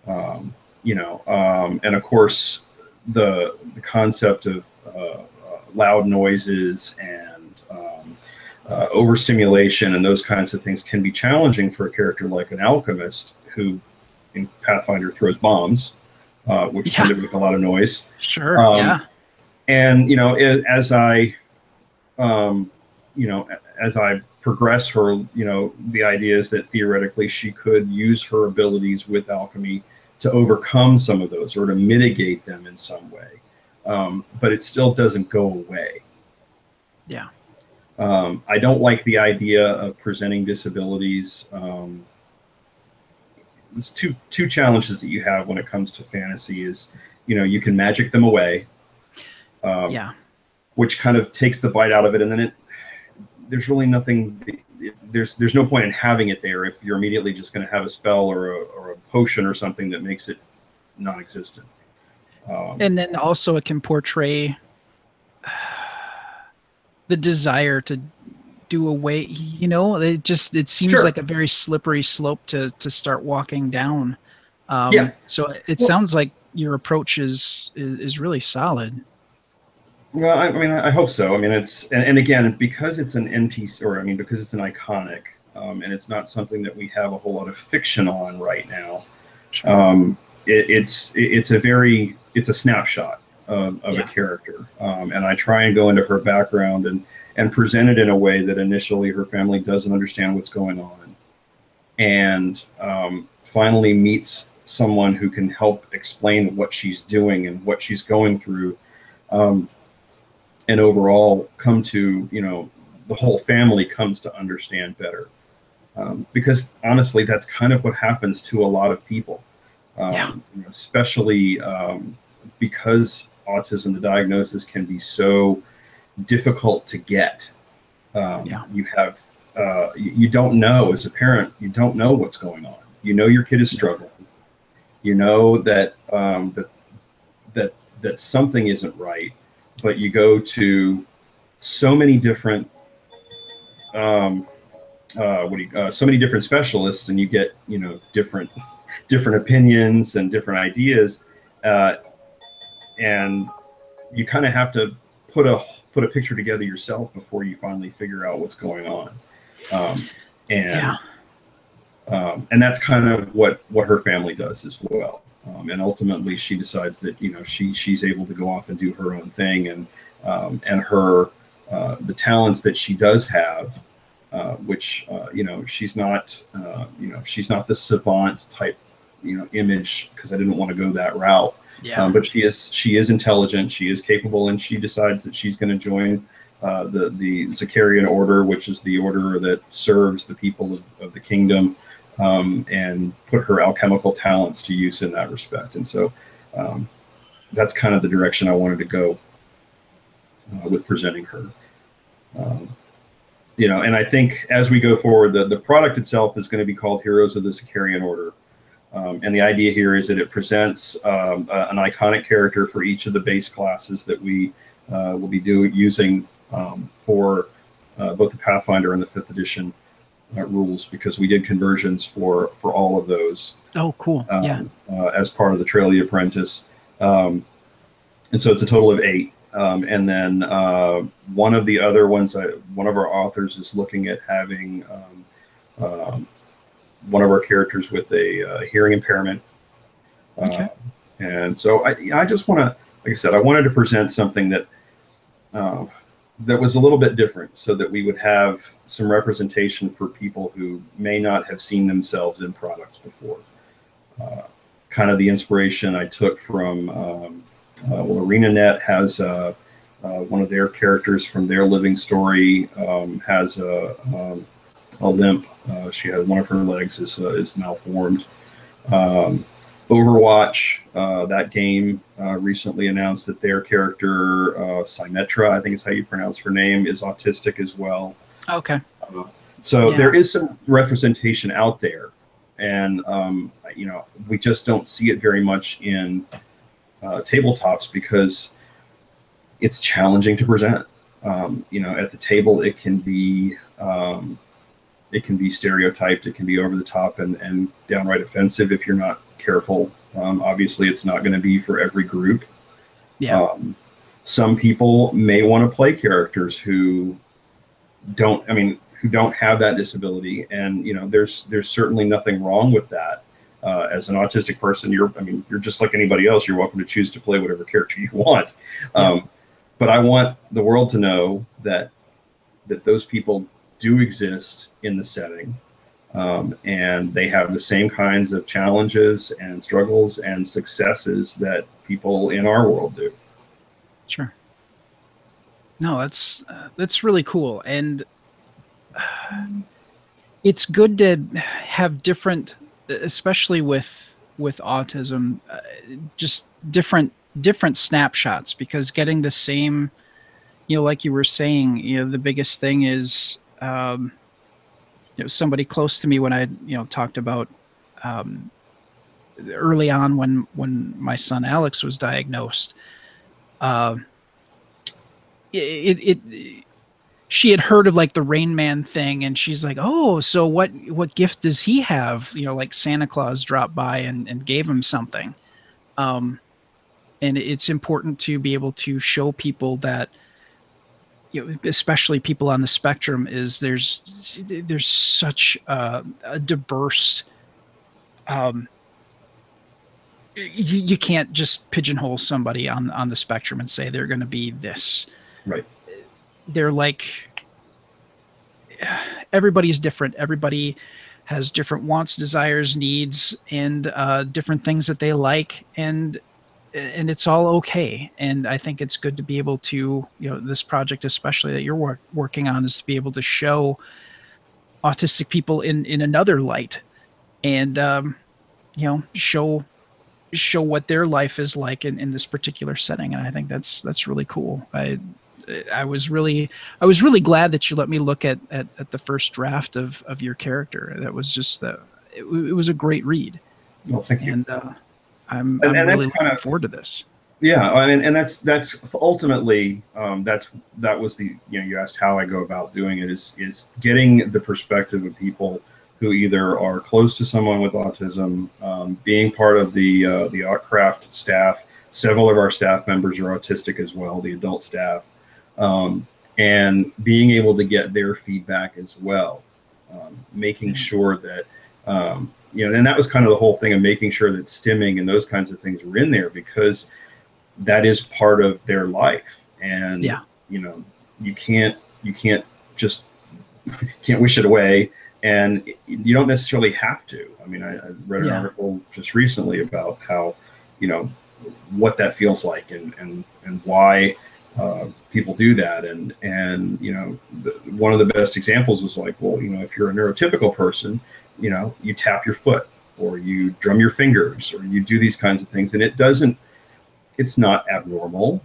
And of course, the concept of loud noises and overstimulation and those kinds of things can be challenging for a character like an alchemist who in Pathfinder throws bombs, which tend to make a lot of noise. Sure. And as I progress her, the idea is that theoretically she could use her abilities with alchemy to overcome some of those or to mitigate them in some way. But it still doesn't go away. Yeah. I don't like the idea of presenting disabilities. There's two challenges that you have when it comes to fantasy is, you can magic them away. Which kind of takes the bite out of it, and then there's really nothing. There's no point in having it there if you're immediately just going to have a spell or a potion or something that makes it non-existent. And then also it can portray the desire to do away. It seems like a very slippery slope to start walking down. So it sounds like your approach is really solid. Well, I hope so. It's and again, because it's an NPC, or because it's an iconic, and it's not something that we have a whole lot of fiction on right now. Sure. It's a snapshot of a character, and I try and go into her background and present it in a way that initially her family doesn't understand what's going on, and finally meets someone who can help explain what she's doing and what she's going through. And overall come to, the whole family comes to understand better. Because honestly, that's kind of what happens to a lot of people, especially because autism, the diagnosis can be so difficult to get. Yeah. You have you don't know, as a parent, you don't know what's going on. You know your kid is struggling. You know that that something isn't right, but you go to so many different so many different specialists, and you get, you know, different opinions and different ideas, and you kind of have to put a picture together yourself before you finally figure out what's going on. And Yeah. And that's kind of what her family does as well. And ultimately, she decides that, you know, she's able to go off and do her own thing, and her the talents that she does have, which you know, she's not she's not the savant type, you know, image, because I didn't want to go that route. Yeah. But she is intelligent, she is capable, and she decides that she's going to join the Zakarian order, which is the order that serves the people of the kingdom, and put her alchemical talents to use in that respect. And so that's kind of the direction I wanted to go with presenting her. You know, and I think as we go forward, the product itself is going to be called Heroes of the Zakarian Order. And the idea here is that it presents an iconic character for each of the base classes that we will be using for both the Pathfinder and the 5th edition rules, because we did conversions for all of those. Oh, cool. Yeah. As part of the Trail of the Apprentice. And so it's a total of 8. And then one of the other ones, one of our authors is looking at having one of our characters with a hearing impairment. Okay. And so I just want to, like I said, I wanted to present something that that was a little bit different, so that we would have some representation for people who may not have seen themselves in products before. Kind of the inspiration I took from, well, ArenaNet has one of their characters from their living story has a limp. She had one of her legs is malformed. Overwatch, that game, recently announced that their character, Symmetra, I think is how you pronounce her name, is autistic as well. Okay. So Yeah. there is some representation out there, and you know, we just don't see it very much in tabletops, because it's challenging to present. You know, at the table, it can be stereotyped, it can be over the top and downright offensive if you're not careful. Obviously, it's not going to be for every group. Yeah. Some people may want to play characters who don't have that disability, and you know, there's certainly nothing wrong with that. As an autistic person, you're just like anybody else. You're welcome to choose to play whatever character you want. Yeah. But I want the world to know that those people do exist in the setting, and they have the same kinds of challenges and struggles and successes that people in our world do. Sure. No, that's really cool, and it's good to have different, especially with autism, just different snapshots, because getting the same, you know, like you were saying, you know, the biggest thing is, you know, somebody close to me, when I, you know, talked about early on when my son Alex was diagnosed, she had heard of like the Rain Man thing, and she's like, oh, so what gift does he have? You know, like Santa Claus dropped by and gave him something. And it's important to be able to show people that, you know, especially people on the spectrum, is there's such a diverse, you can't just pigeonhole somebody on the spectrum and say they're going to be this. Right. They're like, everybody's different. Everybody has different wants, desires, needs, and different things that they like, and it's all okay. And I think it's good to be able to, you know, this project especially that you're working on, is to be able to show autistic people in another light, and you know, show what their life is like in this particular setting. And I think that's really cool. I was really glad that you let me look at the first draft of your character. That was just it was a great read. Well, thank you. And I'm really looking forward to this. Yeah, and that's ultimately that was the, you asked how I go about doing it is getting the perspective of people who either are close to someone with autism, being part of the Craft staff. Several of our staff members are autistic as well, the adult staff, and being able to get their feedback as well, making sure that and that was kind of the whole thing of making sure that stimming and those kinds of things were in there, because that is part of their life. And you can't just can't wish it away, and you don't necessarily have to. I mean, I read an article just recently about how what that feels like and why people do that, and one of the best examples was like, well, if you're a neurotypical person, you tap your foot or you drum your fingers or you do these kinds of things, and it's not abnormal.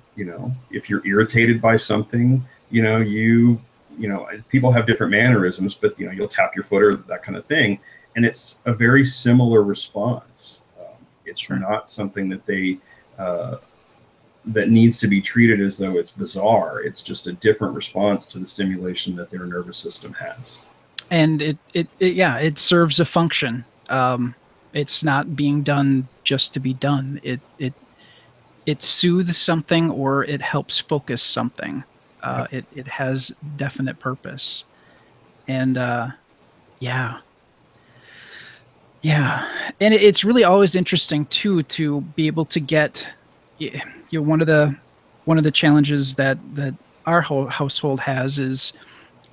If you're irritated by something, people have different mannerisms, but you'll tap your foot or that kind of thing, and it's a very similar response. It's not something that that needs to be treated as though it's bizarre. It's just a different response to the stimulation that their nervous system has. And it serves a function. It's not being done just to be done. It soothes something, or it helps focus something. It has definite purpose. And and it's really always interesting too to be able to get one of the challenges that our whole household has is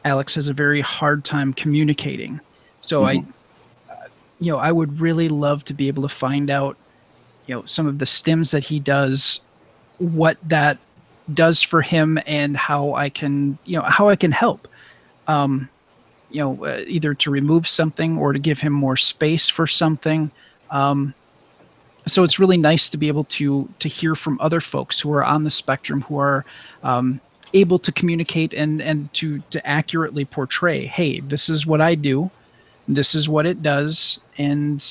Alex has a very hard time communicating. So I would really love to be able to find out some of the stims that he does, what that does for him, and how I can help, either to remove something or to give him more space for something. So it's really nice to be able to hear from other folks who are on the spectrum, who are able to communicate and to accurately portray, hey, this is what I do, this is what it does, and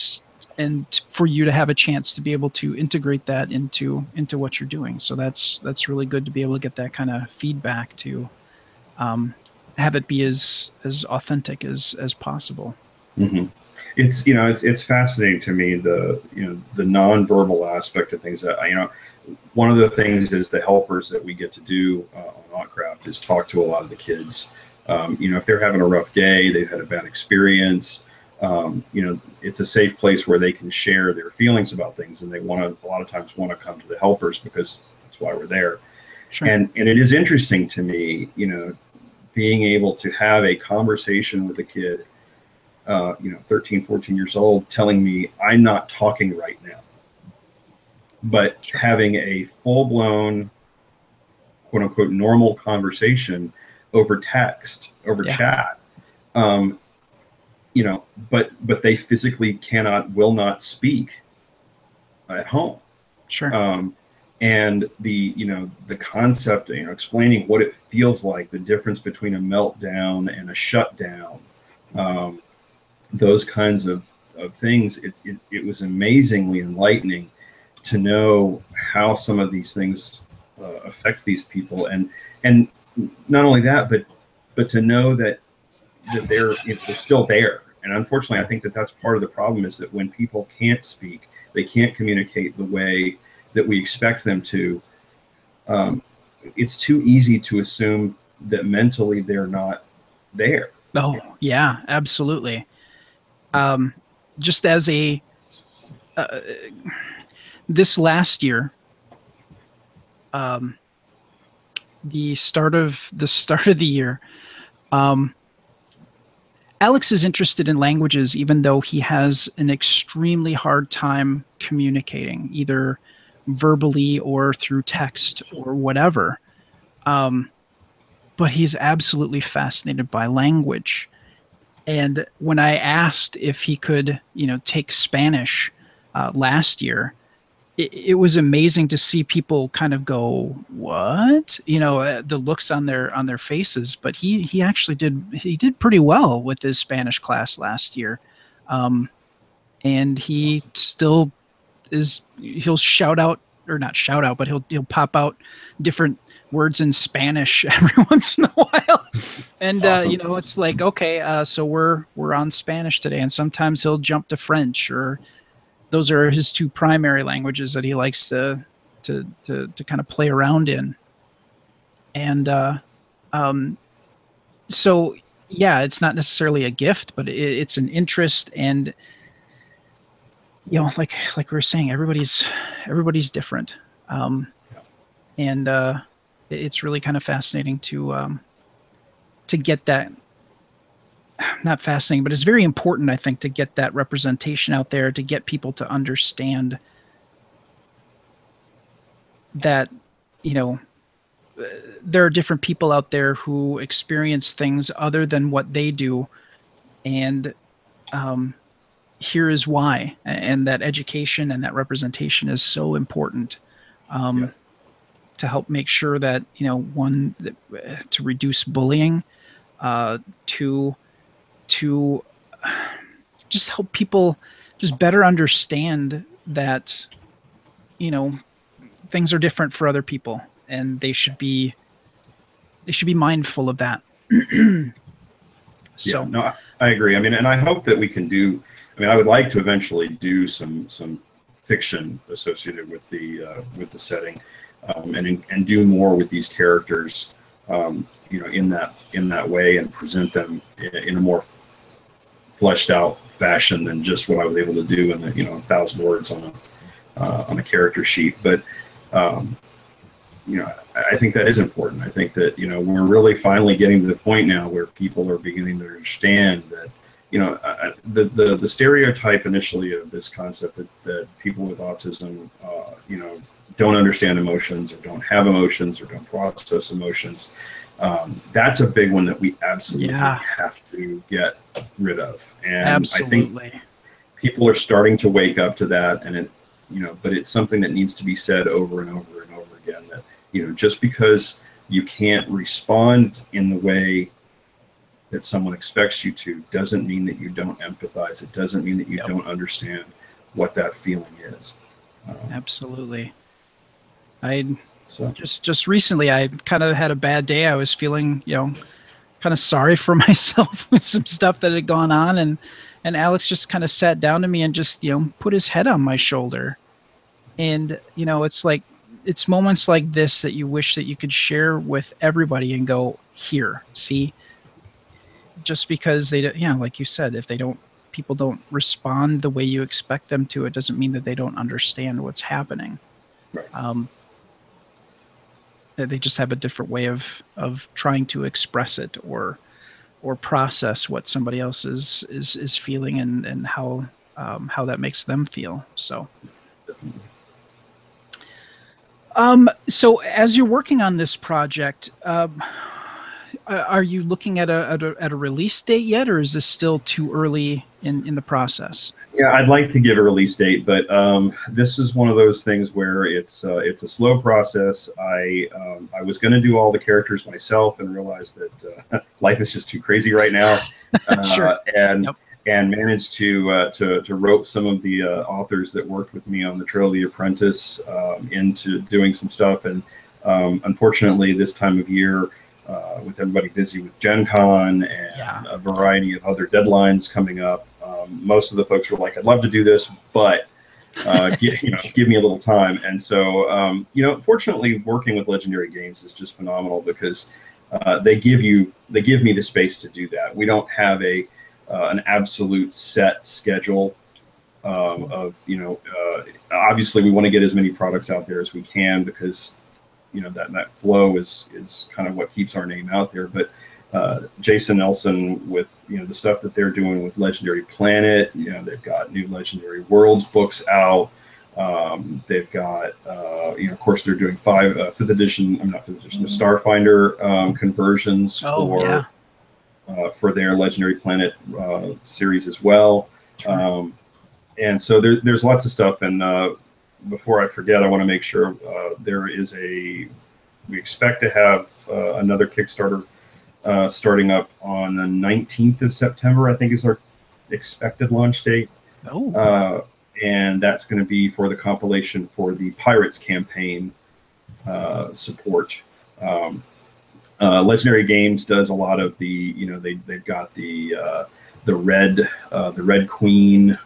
for you to have a chance to be able to integrate that into what you're doing. So that's really good to be able to get that kind of feedback, to have it be as authentic as possible. Mm-hmm. It's fascinating to me, the nonverbal aspect of things. That one of the things is the helpers that we get to do on Craft is talk to a lot of the kids. If they're having a rough day, they've had a bad experience, it's a safe place where they can share their feelings about things, and they a lot of times want to come to the helpers because that's why we're there. Sure. And it is interesting to me, being able to have a conversation with a kid, 13, 14 years old, telling me I'm not talking right now, but having a full-blown, quote unquote, normal conversation over text, over chat, but they physically will not speak at home. Sure. And the concept, explaining what it feels like, the difference between a meltdown and a shutdown, those kinds of things. It was amazingly enlightening to know how some of these things affect these people, and not only that, but to know that they're still there. And unfortunately, I think that's part of the problem, is that when people can't speak, they can't communicate the way that we expect them to. It's too easy to assume that mentally they're not there. Oh, yeah, absolutely. Just as this last year, the start of the year, Alex is interested in languages, even though he has an extremely hard time communicating, either verbally or through text or whatever. But he's absolutely fascinated by language. And when I asked if he could, take Spanish last year, it was amazing to see people kind of go, what, the looks on their faces. But he actually did pretty well with his Spanish class last year. And he still he'll shout out, or not shout out, but he'll pop out different words in Spanish every once in a while. And Awesome. it's like, okay, so we're on Spanish today. And sometimes he'll jump to French, or those are his two primary languages that he likes to kind of play around in. And so yeah, it's not necessarily a gift, but it's an interest. And like we were saying, everybody's different. And it's really kind of fascinating to get that. Not fascinating, but it's very important, I think, to get that representation out there, to get people to understand that, there are different people out there who experience things other than what they do. And here is why. And that education and that representation is so important to help make sure that, one, to reduce bullying, to just help people just better understand that, things are different for other people, and they should be mindful of that. So yeah, no, I agree. I mean, and I hope that we can do, I would like to eventually do some fiction associated with the setting, and do more with these characters, in that way, and present them in a more fleshed out fashion than just what I was able to do in 1,000 words on a character sheet. But I think that is important. I think that we're really finally getting to the point now where people are beginning to understand that the stereotype initially of this concept that people with autism don't understand emotions, or don't have emotions, or don't process emotions. That's a big one that we absolutely have to get rid of. And absolutely. I think people are starting to wake up to that, and but it's something that needs to be said over and over and over again, that, just because you can't respond in the way that someone expects you to, doesn't mean that you don't empathize. It doesn't mean that you don't understand what that feeling is. Absolutely. Just recently, I kind of had a bad day. I was feeling, kind of sorry for myself with some stuff that had gone on, and Alex just kind of sat down to me and just, put his head on my shoulder. And, it's like, it's moments like this that you wish that you could share with everybody and go, here, see, just because like you said, if people don't respond the way you expect them to, it doesn't mean that they don't understand what's happening. Right. They just have a different way of trying to express it, or process what somebody else is feeling, and how that makes them feel. So, so as you're working on this project, are you looking at a release date yet, or is this still too early in the process? Yeah, I'd like to give a release date, but this is one of those things where it's a slow process. I was going to do all the characters myself, and realized that life is just too crazy right now. Sure. And managed to rope some of the authors that worked with me on the Trail of the Apprentice into doing some stuff. And unfortunately, this time of year, with everybody busy with Gen Con and a variety of other deadlines coming up, most of the folks were like, I'd love to do this, but give me a little time. And so, fortunately, working with Legendary Games is just phenomenal, because they give me the space to do that. We don't have an absolute set schedule of obviously we want to get as many products out there as we can, because that flow is kind of what keeps our name out there. But Jason Nelson, with the stuff that they're doing with Legendary Planet, they've got new Legendary Worlds books out. They've got of course they're doing fifth edition, the Starfinder conversions for their Legendary Planet series as well. Sure. And so there's lots of stuff, and before I forget, I want to make sure we expect to have another Kickstarter starting up on the 19th of September, I think is our expected launch date. Oh. And that's going to be for the compilation for the Pirates campaign support. Legendary Games does a lot of the, they've got the Red Queen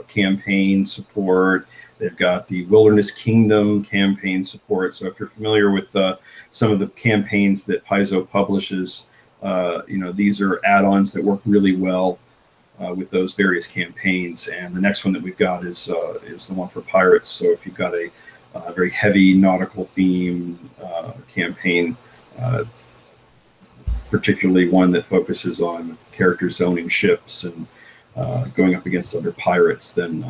campaign support. They've got the Wilderness Kingdom campaign support. So if you're familiar with some of the campaigns that Paizo publishes, these are add-ons that work really well with those various campaigns. And the next one that we've got is the one for Pirates. So if you've got a very heavy nautical theme campaign, particularly one that focuses on characters owning ships and going up against other pirates, then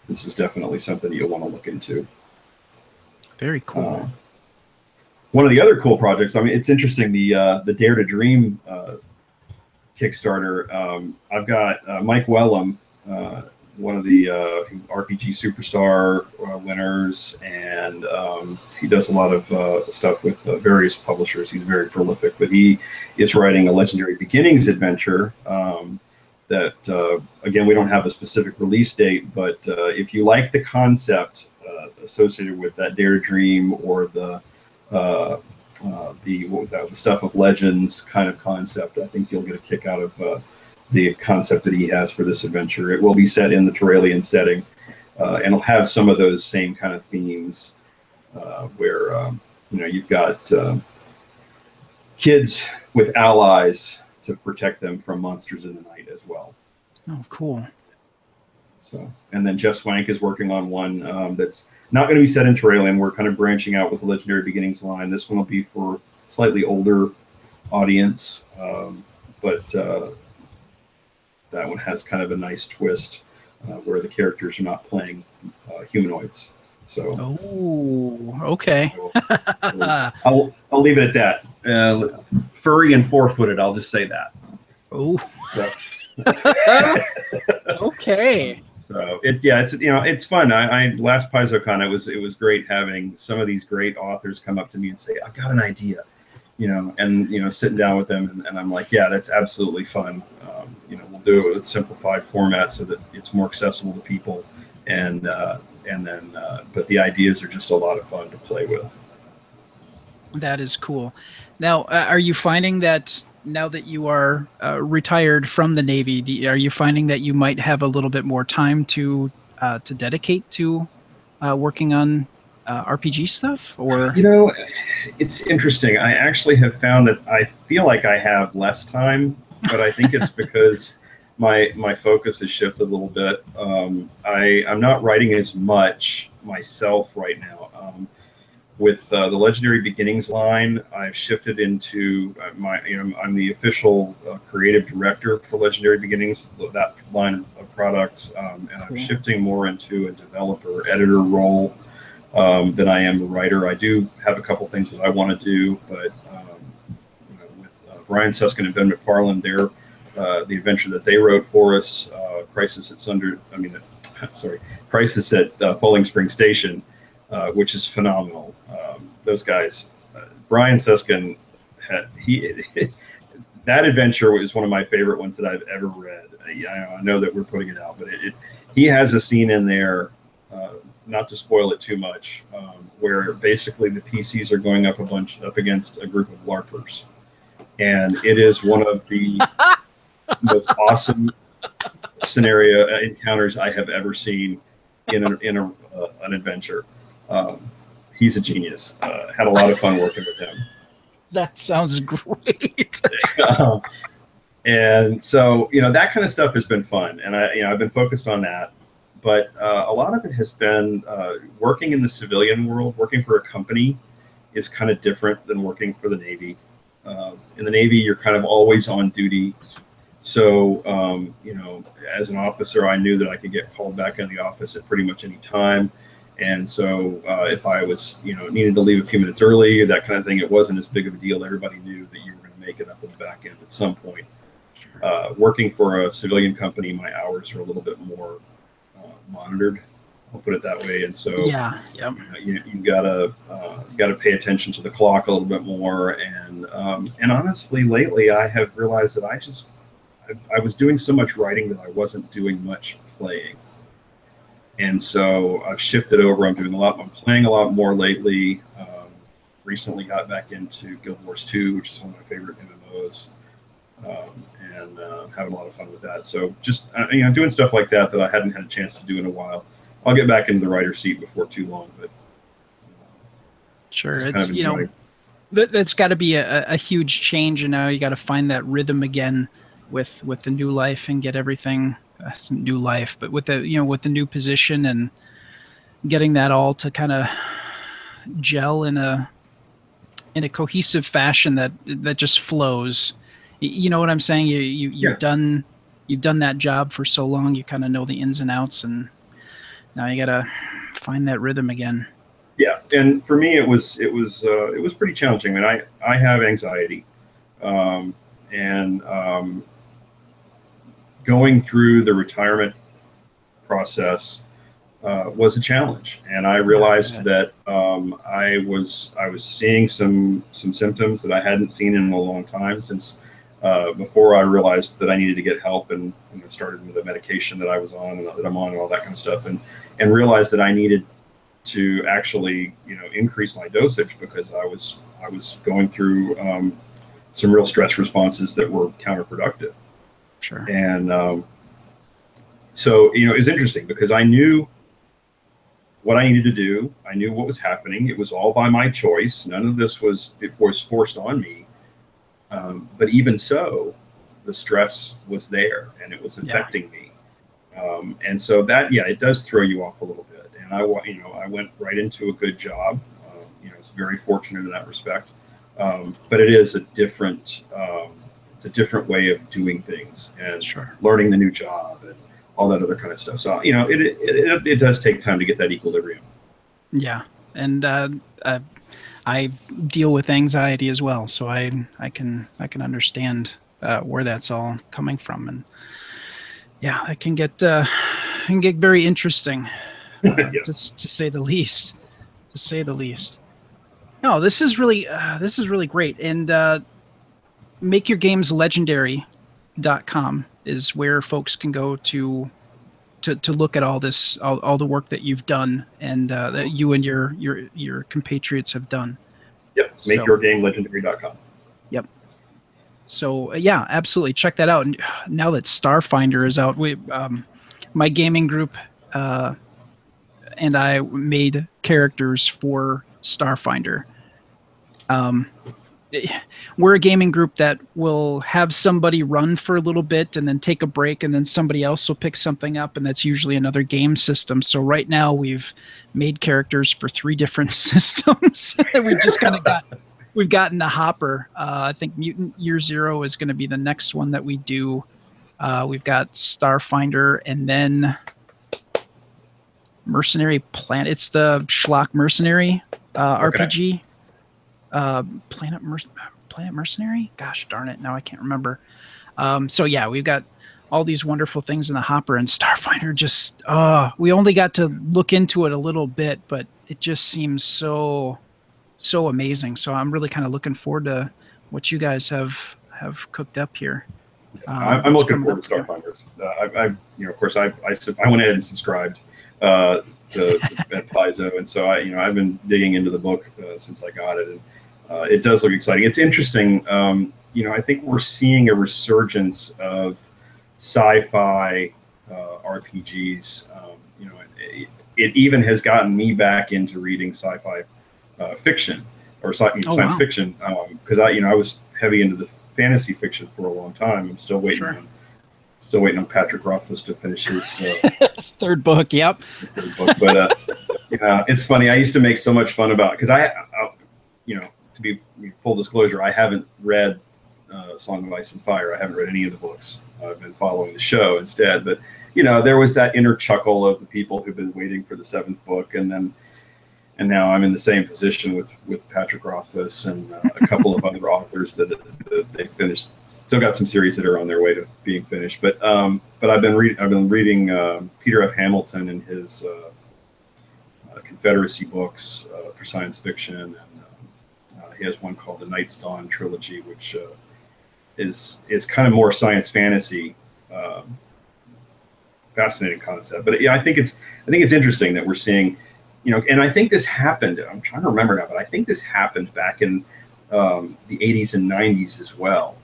this is definitely something you'll want to look into. Very cool. One of the other cool projects, I mean, it's interesting, the Dare to Dream Kickstarter. I've got Mike Wellum, one of the RPG Superstar winners, and he does a lot of stuff with various publishers. He's very prolific, but he is writing a Legendary Beginnings adventure that, again, we don't have a specific release date, but if you like the concept associated with that Dare to Dream or the Stuff of Legends kind of concept, I think you'll get a kick out of the concept that he has for this adventure. It will be set in the Terralian setting, and it'll have some of those same kind of themes where you've got kids with allies to protect them from monsters in the night as well. Oh, cool. So, and then Jeff Swank is working on one that's not going to be set in Terralian. We're kind of branching out with the Legendary Beginnings line. This one will be for slightly older audience, but that one has kind of a nice twist where the characters are not playing humanoids. So, oh, okay. I'll leave it at that. Furry and four-footed. I'll just say that. Oh, so okay. So it's fun. I last PaizoCon it was great having some of these great authors come up to me and say, I've got an idea, and sitting down with them and I'm like, yeah, that's absolutely fun. We'll do it with simplified format so that it's more accessible to people, and then but the ideas are just a lot of fun to play with. That is cool. Now, are you finding that now that you are retired from the Navy, are you finding that you might have a little bit more time to dedicate to working on RPG stuff? Or it's interesting. I actually have found that I feel like I have less time, but I think it's because my focus has shifted a little bit. I'm not writing as much myself right now. With the Legendary Beginnings line, I've shifted into I'm the official creative director for Legendary Beginnings, that line of products, and I'm shifting more into a developer editor role than I am a writer. I do have a couple things that I want to do, but with Brian Suskin and Ben McFarland, the adventure that they wrote for us, Crisis at Falling Spring Station, which is phenomenal. Those guys, Brian Suskin, that adventure was one of my favorite ones that I've ever read. I know that we're putting it out, but he has a scene in there, not to spoil it too much, where basically the PCs are going up against a group of LARPers, and it is one of the most awesome scenario encounters I have ever seen in an adventure. He's a genius. Had a lot of fun working with him. That sounds great. And so, that kind of stuff has been fun, and I've been focused on that. But a lot of it has been working in the civilian world. Working for a company is kind of different than working for the Navy. In the Navy, you're kind of always on duty. So, as an officer, I knew that I could get called back in the office at pretty much any time. And so if I was, needed to leave a few minutes early, that kind of thing, it wasn't as big of a deal. Everybody knew that you were going to make it up in the back end at some point. Working for a civilian company, my hours are a little bit more monitored. I'll put it that way. And so Yeah. Yep. you gotta pay attention to the clock a little bit more. And honestly, lately I have realized that I was doing so much writing that I wasn't doing much playing. And so I've shifted over. I'm playing a lot more lately. Recently got back into Guild Wars 2, which is one of my favorite MMOs, and having a lot of fun with that. So just doing stuff like that I hadn't had a chance to do in a while. I'll get back into the writer's seat before too long, but sure, it's that's got to be a huge change, and now you got to find that rhythm again with the new life and get everything some new life, but with the with the new position and getting that all to kind of gel in a cohesive fashion that just flows. You know what I'm saying? You've done that job for so long, you kind of know the ins and outs, and now you gotta find that rhythm again. Yeah, and for me, it was pretty challenging. I mean, I have anxiety, and going through the retirement process was a challenge, and I realized that I was seeing some symptoms that I hadn't seen in a long time since before I realized that I needed to get help, and started with the medication that I was on and that I'm on and all that kind of stuff, and realized that I needed to actually increase my dosage because I was going through some real stress responses that were counterproductive. Sure. And so it was interesting because I knew what I needed to do. I knew what was happening. It was all by my choice. None of this was forced on me. But even so, the stress was there and it was affecting me. And so that, it does throw you off a little bit. And I went right into a good job. I was very fortunate in that respect. But it is a different way of doing things and learning the new job and all that other kind of stuff. So, it does take time to get that equilibrium. Yeah. And I deal with anxiety as well. So I can understand where that's all coming from. And it can get very interesting, to say the least. To say the least. No, this is really great. And makeyourgameslegendary.com is where folks can go to look at all this, all the work that you've done and that you and your compatriots have done. Yep, makeyourgamelegendary.com. Yep. So absolutely check that out. And now that Starfinder is out, my gaming group and I made characters for Starfinder. We're a gaming group that will have somebody run for a little bit and then take a break, and then somebody else will pick something up, and that's usually another game system. So right now we've made characters for 3 different systems. We've just kind of we've gotten the hopper. I think Mutant Year Zero is going to be the next one that we do. We've got Starfinder, and then Mercenary Planet. It's the Schlock Mercenary RPG. Planet Mercenary? Gosh darn it, now I can't remember. So we've got all these wonderful things in the hopper, and Starfinder just we only got to look into it a little bit, but it just seems so amazing. So I'm really kind of looking forward to what you guys have cooked up here. I'm looking forward to Starfinders. Of course I went ahead and subscribed to at Paizo, and so I've been digging into the book since I got it, and it does look exciting. It's interesting. I think we're seeing a resurgence of sci-fi RPGs. It even has gotten me back into reading sci-fi fiction or science fiction because I was heavy into the fantasy fiction for a long time. I'm still waiting on Patrick Rothfuss to finish his third book. Yep. His third book. But it's funny. I used to make so much fun about because to be full disclosure, I haven't read Song of Ice and Fire. I haven't read any of the books. I've been following the show instead. But there was that inner chuckle of the people who've been waiting for the 7th book, and now I'm in the same position with Patrick Rothfuss and a couple of other authors that they finished. Still got some series that are on their way to being finished. But I've been reading Peter F. Hamilton and his Confederacy books for science fiction, and he has one called the Night's Dawn trilogy, which is kind of more science fantasy. Fascinating concept, but yeah, I think it's interesting that we're seeing, and I think this happened. I'm trying to remember now, but I think this happened back in the 80s and 90s as well,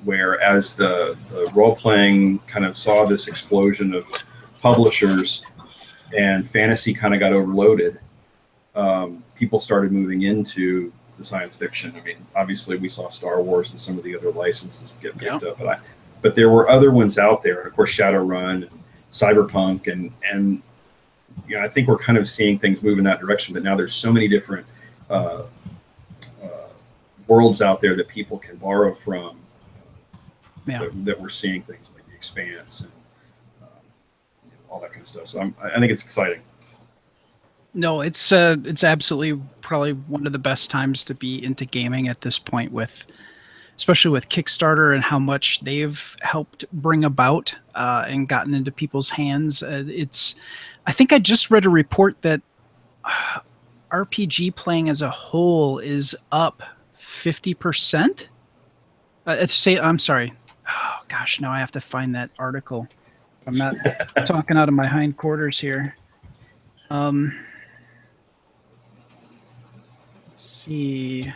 where as the role playing kind of saw this explosion of publishers and fantasy kind of got overloaded, people started moving into the science fiction. I mean, obviously we saw Star Wars and some of the other licenses get picked up, but there were other ones out there. Of course, Shadowrun and Cyberpunk, and I think we're kind of seeing things move in that direction. But now there's so many different worlds out there that people can borrow from. That we're seeing things like The Expanse and all that kind of stuff. So I think it's exciting. No, it's absolutely probably one of the best times to be into gaming at this point, especially with Kickstarter and how much they've helped bring about and gotten into people's hands. I think I just read a report that RPG playing as a whole is up 50%. I'm sorry. Oh gosh, now I have to find that article. I'm not talking out of my hindquarters here. Let's see.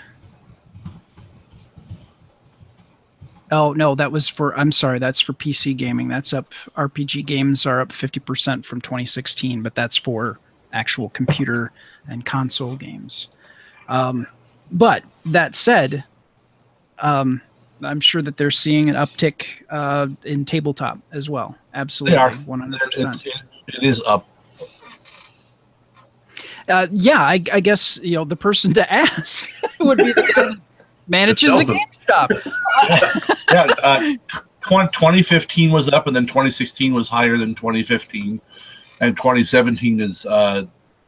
Oh no, that's for PC gaming. That's up. RPG games are up 50% from 2016, but that's for actual computer and console games. But that said, I'm sure that they're seeing an uptick in tabletop as well. Absolutely, 100%. It is up. Yeah, I guess the person to ask would be the guy that manages a game shop. 2015 was up, and then 2016 was higher than 2015, and 2017 is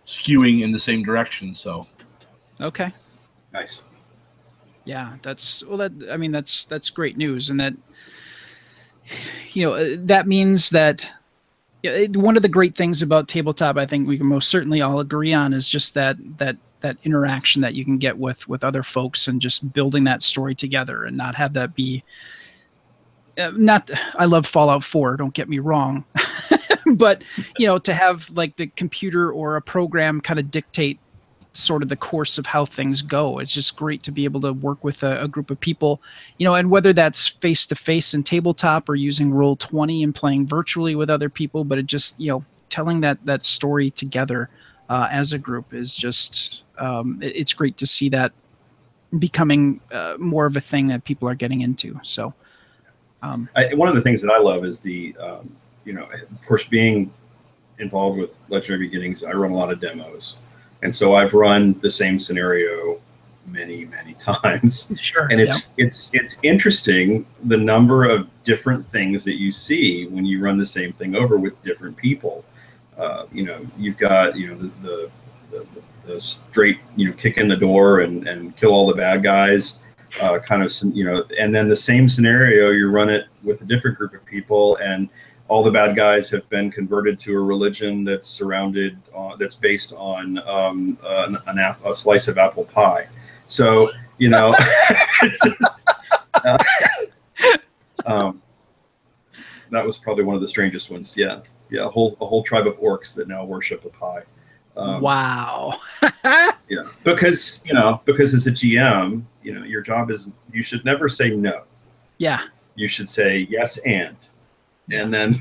skewing in the same direction. So, okay, nice. Yeah, that's great news, and that that means that one of the great things about tabletop, I think we can most certainly all agree on, is just that interaction that you can get with other folks and just building that story together and not have that be I love Fallout 4, don't get me wrong, but to have like the computer or a program kind of dictate sort of the course of how things go. It's just great to be able to work with a group of people, and whether that's face to face in tabletop or using Roll20 and playing virtually with other people, but it just telling that story together as a group is just it's great to see that becoming more of a thing that people are getting into. So one of the things that I love is the of course, being involved with Legendary Beginnings, I run a lot of demos, and so I've run the same scenario many times. Sure. And it's interesting the number of different things that you see when you run the same thing over with different people. You've got the straight kick in the door and kill all the bad guys, kind of and then the same scenario you run it with a different group of people, and all the bad guys have been converted to a religion that's based on a slice of apple pie. So that was probably one of the strangest ones. Yeah, a whole tribe of orcs that now worship a pie. Wow. Yeah, because as a GM, your job is, you should never say no. Yeah. You should say yes and then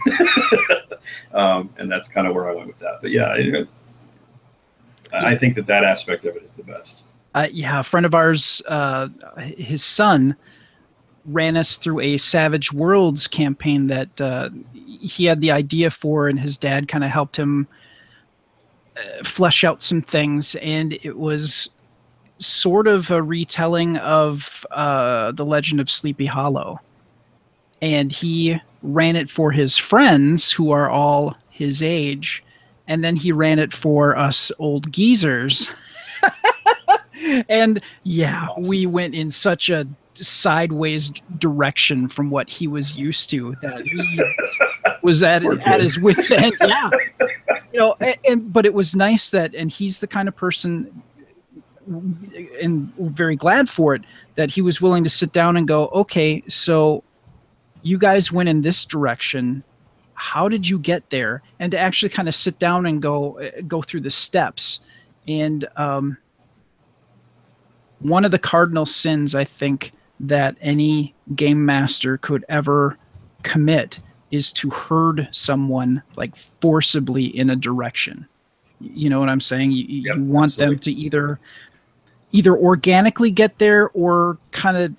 and that's kind of where I went with that. But yeah, I think that aspect of it is the best. Yeah, a friend of ours, his son ran us through a Savage Worlds campaign that he had the idea for, and his dad kind of helped him flesh out some things, and it was sort of a retelling of the Legend of Sleepy Hollow. And he ran it for his friends who are all his age, and then he ran it for us old geezers. And yeah, awesome. We went in such a sideways direction from what he was used to that he was at his wit's end. Yeah. But it was nice that, and he's the kind of person, and we're very glad for it, that he was willing to sit down and go, okay, so you guys went in this direction. How did you get there? And to actually kind of sit down and go through the steps. And one of the cardinal sins, I think, that any game master could ever commit is to herd someone like forcibly in a direction. You know what I'm saying? You want absolutely. Them to either organically get there or kind of,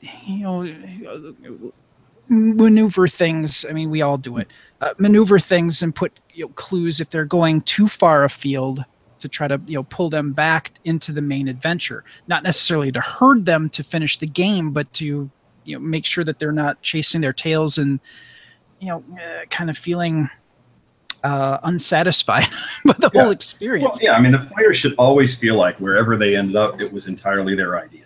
maneuver things. I mean, we all do it. Maneuver things and put clues if they're going too far afield to try to pull them back into the main adventure. Not necessarily to herd them to finish the game, but to make sure that they're not chasing their tails and kind of feeling unsatisfied by the whole experience. Well, yeah, I mean, the player should always feel like wherever they ended up, it was entirely their idea.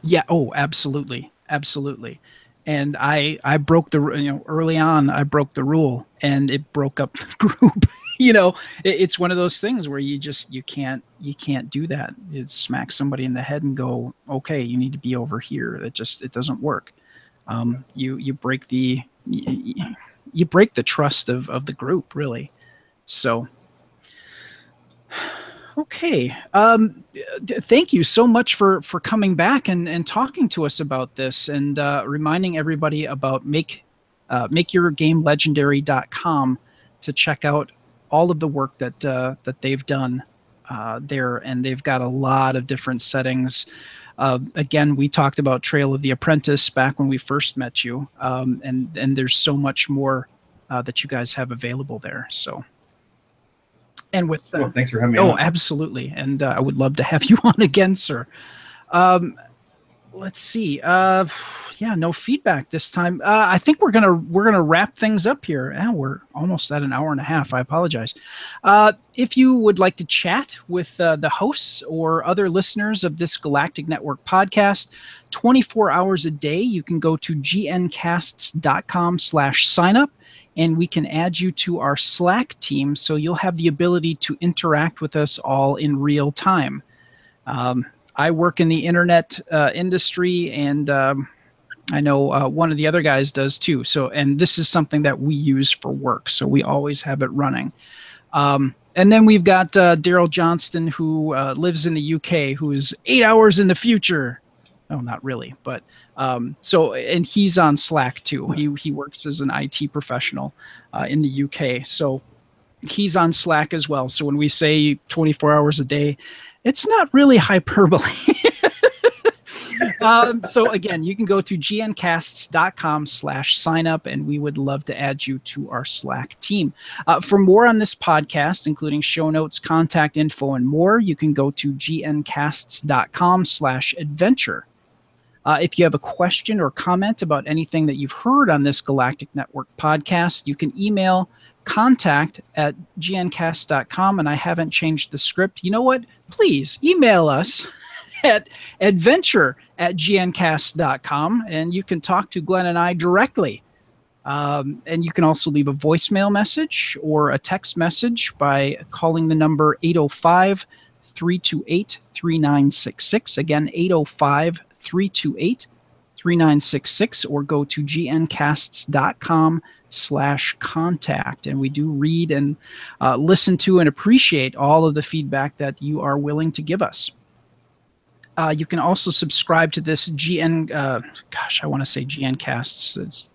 Yeah. Oh, absolutely, absolutely. And I broke the early on. I broke the rule, and it broke up the group. It's one of those things where you can't do that. You smack somebody in the head and go, okay, you need to be over here. It doesn't work. You break the trust of the group, really. So, okay. Thank you so much for coming back and talking to us about this, and reminding everybody about makeyourgamelegendary.com to check out all of the work that they've done there, and they've got a lot of different settings. Again, we talked about Trail of the Apprentice back when we first met you, and there's so much more that you guys have available there. So, and with thanks for having me on. Absolutely, and I would love to have you on again, sir. Let's see. No feedback this time. I think we're gonna wrap things up here. We're almost at an hour and a half. I apologize. If you would like to chat with the hosts or other listeners of this Galactic Network podcast, 24 hours a day, you can go to gncasts.com/signup, and we can add you to our Slack team, so you'll have the ability to interact with us all in real time. I work in the internet industry, and I know one of the other guys does too. So, and this is something that we use for work, so we always have it running. And then we've got Daryl Johnston, who lives in the UK, who is 8 hours in the future. No, not really, but and he's on Slack too. He works as an IT professional in the UK, so he's on Slack as well. So when we say 24 hours a day, it's not really hyperbole. So again, you can go to gncasts.com/signup, and we would love to add you to our Slack team. For more on this podcast, including show notes, contact info, and more, you can go to gncasts.com/adventure. If you have a question or comment about anything that you've heard on this Galactic Network podcast, you can email contact@gncast.com, and I haven't changed the script. You know what? Please email us at adventure@gncast.com, and you can talk to Glenn and I directly. And you can also leave a voicemail message or a text message by calling the number 805-328-3966. Again, 805-328-3966, or go to gncasts.com/contact. And we do read and listen to and appreciate all of the feedback that you are willing to give us. You can also subscribe to this I want to say GNcasts. It's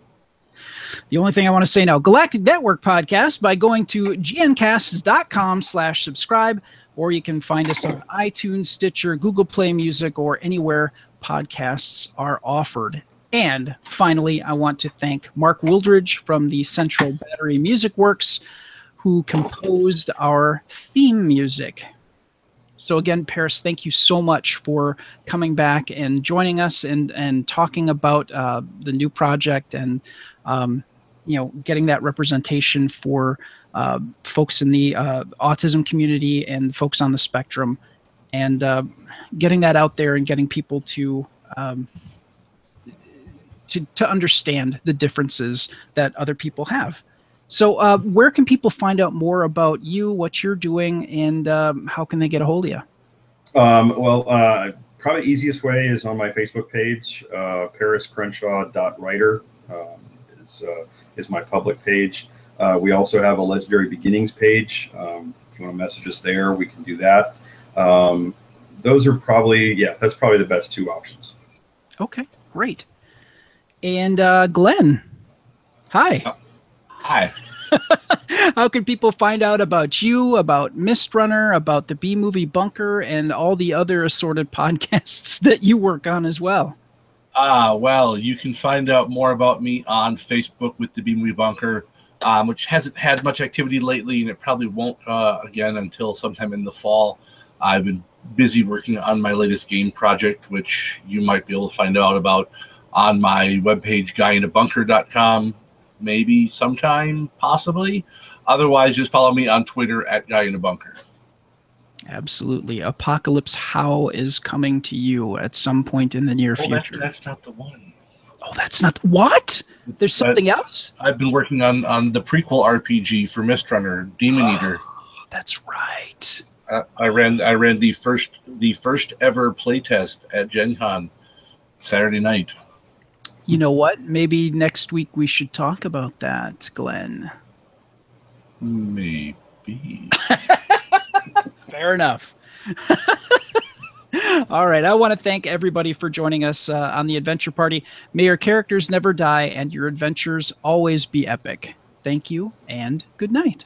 the only thing I want to say now. Galactic Network podcast by going to gncasts.com/subscribe, or you can find us on iTunes, Stitcher, Google Play Music, or anywhere podcasts are offered. And finally, I want to thank Mark Wildridge from the Central Battery Music Works, who composed our theme music. So again, Paris, thank you so much for coming back and joining us and talking about the new project, and getting that representation for folks in the autism community and folks on the spectrum, and getting that out there and getting people to understand the differences that other people have. So where can people find out more about you, what you're doing, and how can they get a hold of you? Probably easiest way is on my Facebook page. Pariscrenshaw.writer is my public page. We also have a Legendary Beginnings page. If you want to message us there, we can do that. Those are probably, that's probably the best two options. Okay, great. And Glenn, hi. Hi. How can people find out about you, about Mist Runner, about the B-Movie Bunker, and all the other assorted podcasts that you work on as well? Well, you can find out more about me on Facebook with the B-Movie Bunker, which hasn't had much activity lately, and it probably won't again until sometime in the fall. I've been busy working on my latest game project, which you might be able to find out about on my webpage, guyinabunker.com. Maybe sometime, possibly. Otherwise, just follow me on Twitter at guyinabunker. Absolutely. Apocalypse How is coming to you at some point in the near future. That's not the one. Oh, that's not what? There's something else? I've been working on the prequel RPG for Mist Runner, Demon Eater. That's right. I ran the first ever playtest at Gen Con Saturday night. You know what? Maybe next week we should talk about that, Glenn. Maybe. Fair enough. All right. I want to thank everybody for joining us on the Adventure Party. May your characters never die and your adventures always be epic. Thank you and good night.